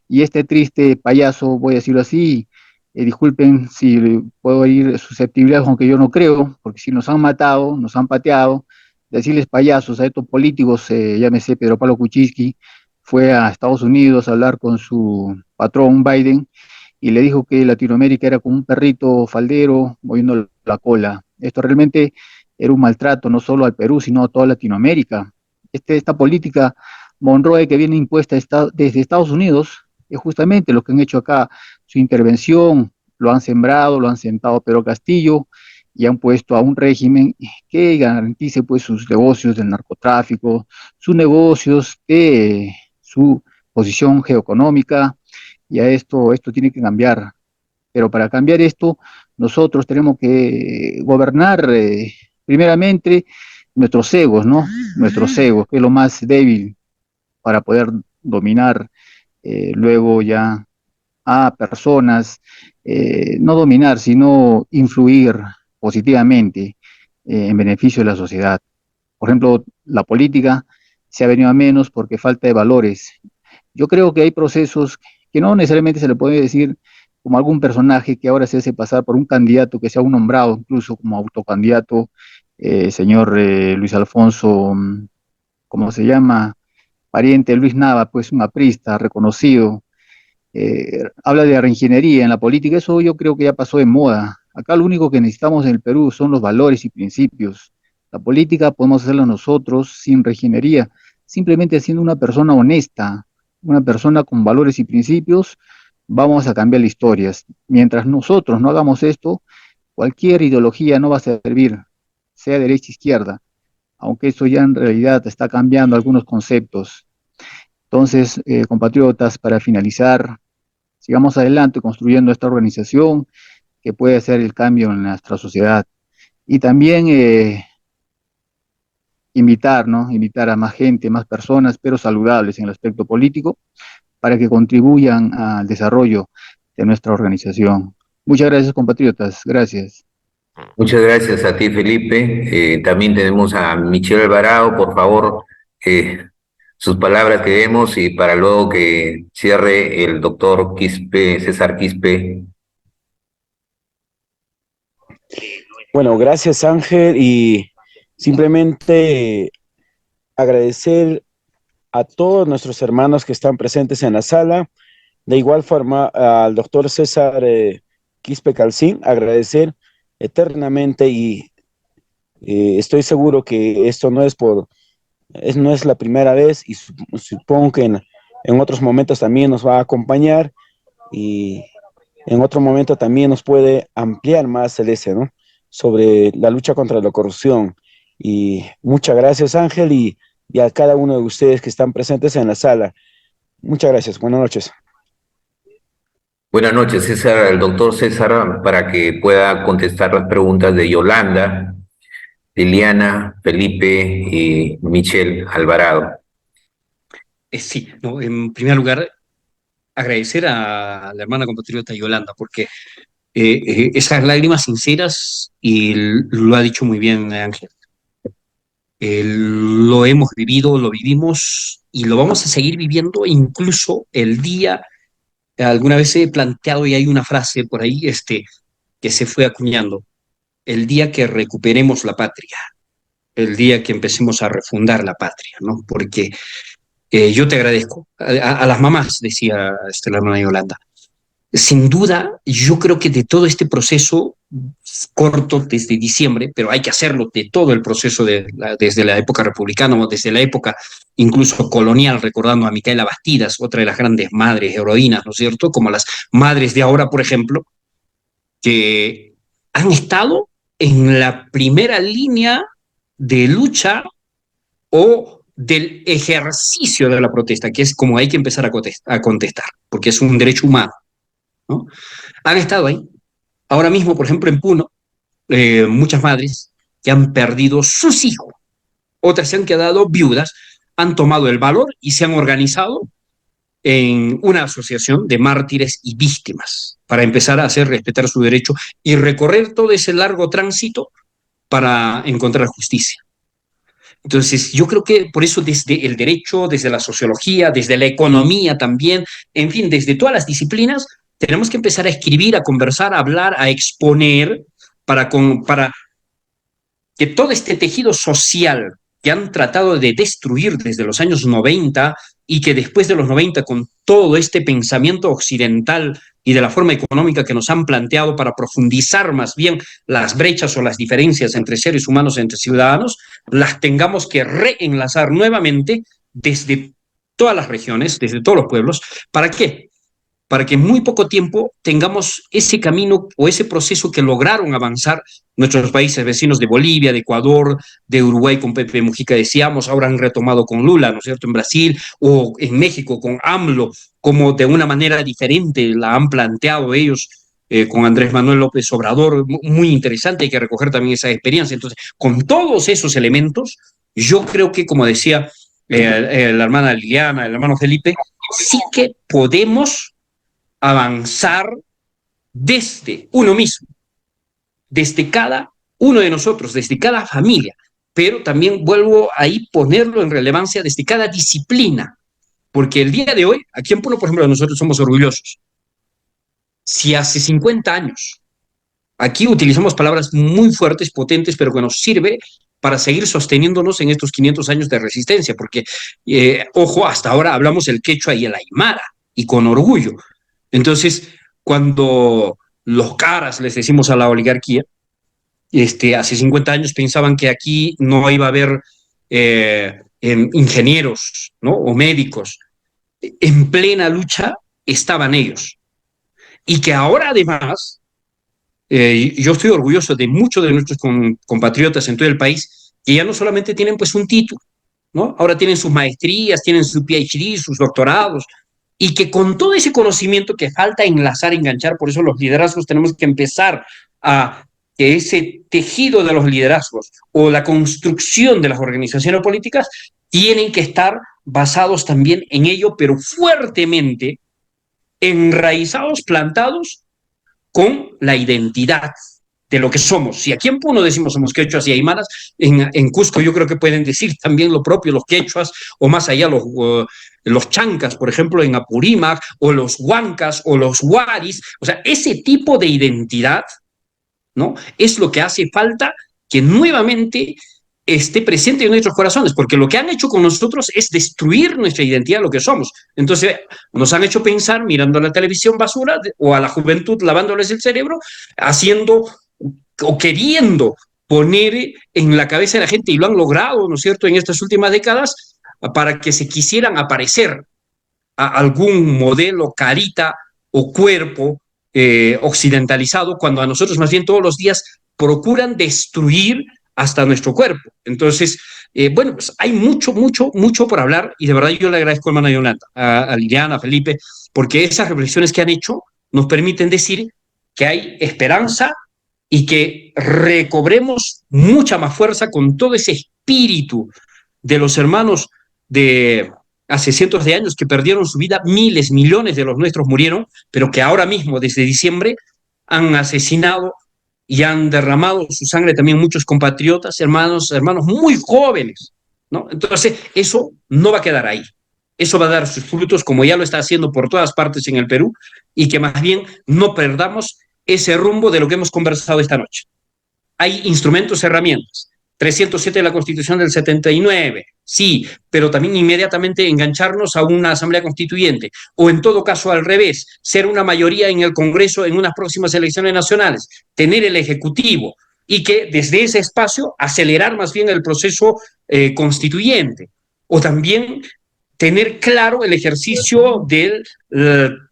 Y este triste payaso, voy a decirlo así, disculpen si puedo ir susceptibilidad, aunque yo no creo, porque si nos han matado, nos han pateado, decirles payasos a estos políticos, llámese Pedro Pablo Kuczynski, fue a Estados Unidos a hablar con su patrón Biden y le dijo que Latinoamérica era como un perrito faldero moviendo la cola. Esto realmente era un maltrato no solo al Perú, sino a toda Latinoamérica. Esta política Monroe que viene impuesta desde Estados Unidos es justamente lo que han hecho acá, su intervención, lo han sembrado, lo han sentado a Pedro Castillo y han puesto a un régimen que garantice pues sus negocios del narcotráfico, sus negocios de su posición geoeconómica, y a esto tiene que cambiar. Pero para cambiar esto, nosotros tenemos que gobernar primeramente nuestros egos, ¿no? Nuestros egos, que es lo más débil para poder dominar luego ya a personas, no dominar, sino influir positivamente en beneficio de la sociedad. Por ejemplo, la política se ha venido a menos porque falta de valores. Yo creo que hay procesos que no necesariamente se le puede decir como algún personaje que ahora se hace pasar por un candidato que sea un nombrado, incluso como autocandidato, señor Luis Alfonso, ¿cómo se llama? Pariente de Luis Nava, pues un aprista reconocido, habla de reingeniería en la política. Eso yo creo que ya pasó de moda. Acá lo único que necesitamos en el Perú son los valores y principios. La política podemos hacerla nosotros sin reingeniería, simplemente siendo una persona honesta, una persona con valores y principios, vamos a cambiar la historia. Mientras nosotros no hagamos esto, cualquier ideología no va a servir, sea derecha o izquierda, aunque eso ya en realidad está cambiando algunos conceptos. Entonces, compatriotas, para finalizar, sigamos adelante construyendo esta organización que puede hacer el cambio en nuestra sociedad. Y también invitar, ¿no? Invitar a más gente, más personas, pero saludables en el aspecto político, para que contribuyan al desarrollo de nuestra organización. Muchas gracias, compatriotas. Gracias. Muchas gracias a ti, Felipe. También tenemos a Michelle Alvarado, por favor, sus palabras que demos y para luego que cierre el doctor Quispe, César Quispe. Bueno, gracias Ángel, y simplemente agradecer a todos nuestros hermanos que están presentes en la sala. De igual forma al doctor César Quispe Calcín, agradecer eternamente, y estoy seguro que esto no es la primera vez, y supongo que en otros momentos también nos va a acompañar, y en otro momento también nos puede ampliar más el ¿no? Sobre la lucha contra la corrupción. Y muchas gracias Ángel, y a cada uno de ustedes que están presentes en la sala. Muchas gracias, buenas noches. Buenas noches, César, el doctor César, para que pueda contestar las preguntas de Yolanda, Liliana, Felipe y Michelle Alvarado. Sí, no, en primer lugar, agradecer a la hermana compatriota Yolanda, porque esas lágrimas sinceras, y lo ha dicho muy bien Ángel, lo hemos vivido, lo vivimos y lo vamos a seguir viviendo incluso el día, alguna vez he planteado y hay una frase por ahí que se fue acuñando, el día que recuperemos la patria, el día que empecemos a refundar la patria, ¿no? Porque yo te agradezco, a las mamás, decía la hermana Yolanda, sin duda, yo creo que de todo este proceso corto desde diciembre, pero hay que hacerlo de todo el proceso desde la época republicana o desde la época incluso colonial, recordando a Micaela Bastidas, otra de las grandes madres heroínas, ¿no es cierto? Como las madres de ahora, por ejemplo, que han estado en la primera línea de lucha o del ejercicio de la protesta, que es como hay que empezar a contestar, porque es un derecho humano, ¿no? Han estado ahí. Ahora mismo, por ejemplo, en Puno, muchas madres que han perdido sus hijos, otras se han quedado viudas, han tomado el valor y se han organizado en una asociación de mártires y víctimas para empezar a hacer respetar su derecho y recorrer todo ese largo tránsito para encontrar justicia. Entonces, yo creo que por eso desde el derecho, desde la sociología, desde la economía también, en fin, desde todas las disciplinas, tenemos que empezar a escribir, a conversar, a hablar, a exponer para que todo este tejido social que han tratado de destruir desde los años 90 y que después de los 90 con todo este pensamiento occidental y de la forma económica que nos han planteado para profundizar más bien las brechas o las diferencias entre seres humanos, entre ciudadanos, las tengamos que reenlazar nuevamente desde todas las regiones, desde todos los pueblos. ¿Para qué? Para que en muy poco tiempo tengamos ese camino o ese proceso que lograron avanzar nuestros países vecinos de Bolivia, de Ecuador, de Uruguay con Pepe Mujica, decíamos, ahora han retomado con Lula, ¿no es cierto?, en Brasil, o en México con AMLO, como de una manera diferente la han planteado ellos con Andrés Manuel López Obrador, muy interesante, hay que recoger también esa experiencia. Entonces, con todos esos elementos, yo creo que, como decía la hermana Liliana, el hermano Felipe, sí que podemos avanzar desde uno mismo, desde cada uno de nosotros, desde cada familia, pero también vuelvo ahí ponerlo en relevancia desde cada disciplina, porque el día de hoy, aquí en Puno, por ejemplo, nosotros somos orgullosos. Si hace 50 años, aquí utilizamos palabras muy fuertes, potentes, pero que nos sirve para seguir sosteniéndonos en estos 500 años de resistencia, porque, ojo, hasta ahora hablamos el quechua y el aymara, y con orgullo. Entonces, cuando los caras les decimos a la oligarquía, hace 50 años pensaban que aquí no iba a haber ingenieros, ¿no?, o médicos. En plena lucha estaban ellos. Y que ahora además, yo estoy orgulloso de muchos de nuestros compatriotas en todo el país, que ya no solamente tienen pues un título, ¿no? Ahora tienen sus maestrías, tienen su PhD, sus doctorados, y que con todo ese conocimiento que falta enlazar, enganchar, por eso los liderazgos tenemos que empezar a que ese tejido de los liderazgos o la construcción de las organizaciones políticas tienen que estar basados también en ello, pero fuertemente enraizados, plantados con la identidad de lo que somos. Si aquí en Puno decimos somos quechuas y aymaras, en Cusco yo creo que pueden decir también lo propio los quechuas, o más allá los chancas, por ejemplo, en Apurímac, o los huancas, o los huaris. O sea, ese tipo de identidad, ¿no?, es lo que hace falta que nuevamente esté presente en nuestros corazones, porque lo que han hecho con nosotros es destruir nuestra identidad, lo que somos. Entonces, nos han hecho pensar, mirando la televisión basura, o a la juventud lavándoles el cerebro, haciendo o queriendo poner en la cabeza de la gente, y lo han logrado, ¿no es cierto?, en estas últimas décadas, para que se quisieran aparecer a algún modelo, carita o cuerpo occidentalizado, cuando a nosotros más bien todos los días procuran destruir hasta nuestro cuerpo. Entonces, bueno, pues hay mucho, mucho, mucho por hablar, y de verdad yo le agradezco, hermana Yolanda, a Liliana, a Felipe, porque esas reflexiones que han hecho nos permiten decir que hay esperanza y que recobremos mucha más fuerza con todo ese espíritu de los hermanos de hace cientos de años que perdieron su vida, miles, millones de los nuestros murieron, pero que ahora mismo, desde diciembre, han asesinado y han derramado su sangre también muchos compatriotas, hermanos muy jóvenes, ¿no? Entonces, eso no va a quedar ahí. Eso va a dar sus frutos, como ya lo está haciendo por todas partes en el Perú, y que más bien no perdamos ese rumbo de lo que hemos conversado esta noche. Hay instrumentos, herramientas. 307 de la Constitución del 79, sí, pero también inmediatamente engancharnos a una asamblea constituyente, o en todo caso al revés, ser una mayoría en el Congreso en unas próximas elecciones nacionales, tener el Ejecutivo, y que desde ese espacio acelerar más bien el proceso constituyente, o también tener claro el ejercicio del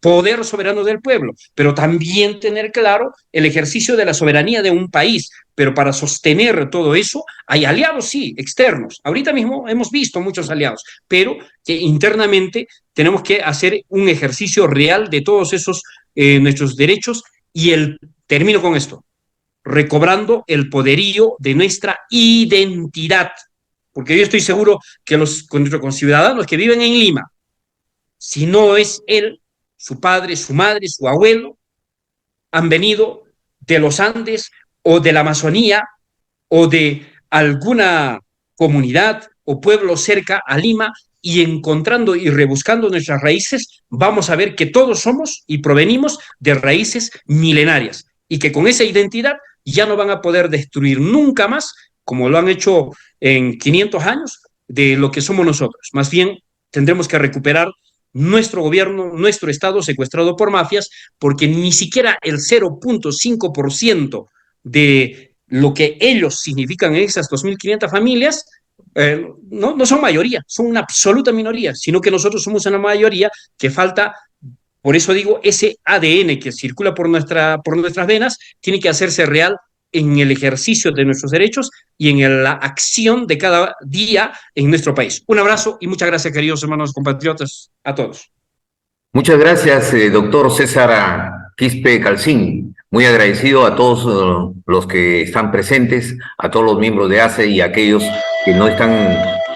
poder soberano del pueblo, pero también tener claro el ejercicio de la soberanía de un país. Pero para sostener todo eso hay aliados, sí, externos. Ahorita mismo hemos visto muchos aliados, pero que internamente tenemos que hacer un ejercicio real de todos esos nuestros derechos, y termino con esto, recobrando el poderío de nuestra identidad. Porque yo estoy seguro que nuestros conciudadanos que viven en Lima, si no es él, su padre, su madre, su abuelo, han venido de los Andes o de la Amazonía o de alguna comunidad o pueblo cerca a Lima, y encontrando y rebuscando nuestras raíces, vamos a ver que todos somos y provenimos de raíces milenarias, y que con esa identidad ya no van a poder destruir nunca más, como lo han hecho en 500 años, de lo que somos nosotros. Más bien, tendremos que recuperar nuestro gobierno, nuestro Estado secuestrado por mafias, porque ni siquiera el 0.5% de lo que ellos significan en esas 2.500 familias no son mayoría, son una absoluta minoría, sino que nosotros somos una mayoría que falta. Por eso digo, ese ADN que circula por nuestras venas tiene que hacerse real en el ejercicio de nuestros derechos y en la acción de cada día en nuestro país. Un abrazo y muchas gracias, queridos hermanos compatriotas, a todos. Muchas gracias, doctor César Quispe Calcín. Muy agradecido a todos los que están presentes, a todos los miembros de ACE y a aquellos que no están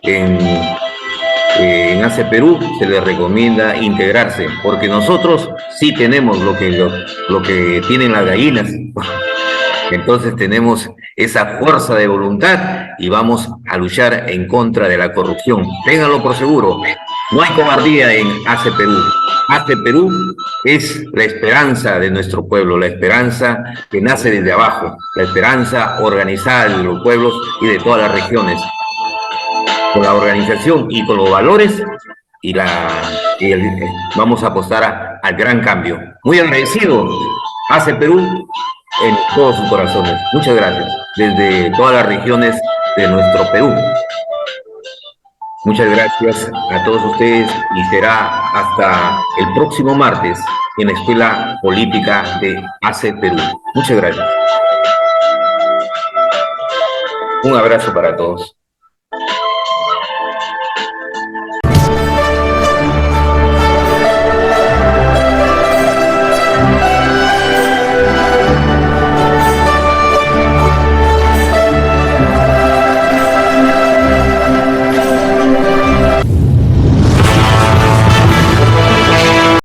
en ACE Perú. Se les recomienda integrarse, porque nosotros sí tenemos lo que tienen las gallinas. Entonces tenemos esa fuerza de voluntad y vamos a luchar en contra de la corrupción. Ténganlo por seguro, no hay cobardía en ACE Perú. ACE Perú es la esperanza de nuestro pueblo, la esperanza que nace desde abajo, la esperanza organizada de los pueblos y de todas las regiones. Con la organización y con los valores vamos a apostar al gran cambio. Muy agradecido, ACE Perú, en todos sus corazones. Muchas gracias, desde todas las regiones de nuestro Perú. Muchas gracias a todos ustedes y será hasta el próximo martes en la Escuela Política de ACE Perú. Muchas gracias. Un abrazo para todos.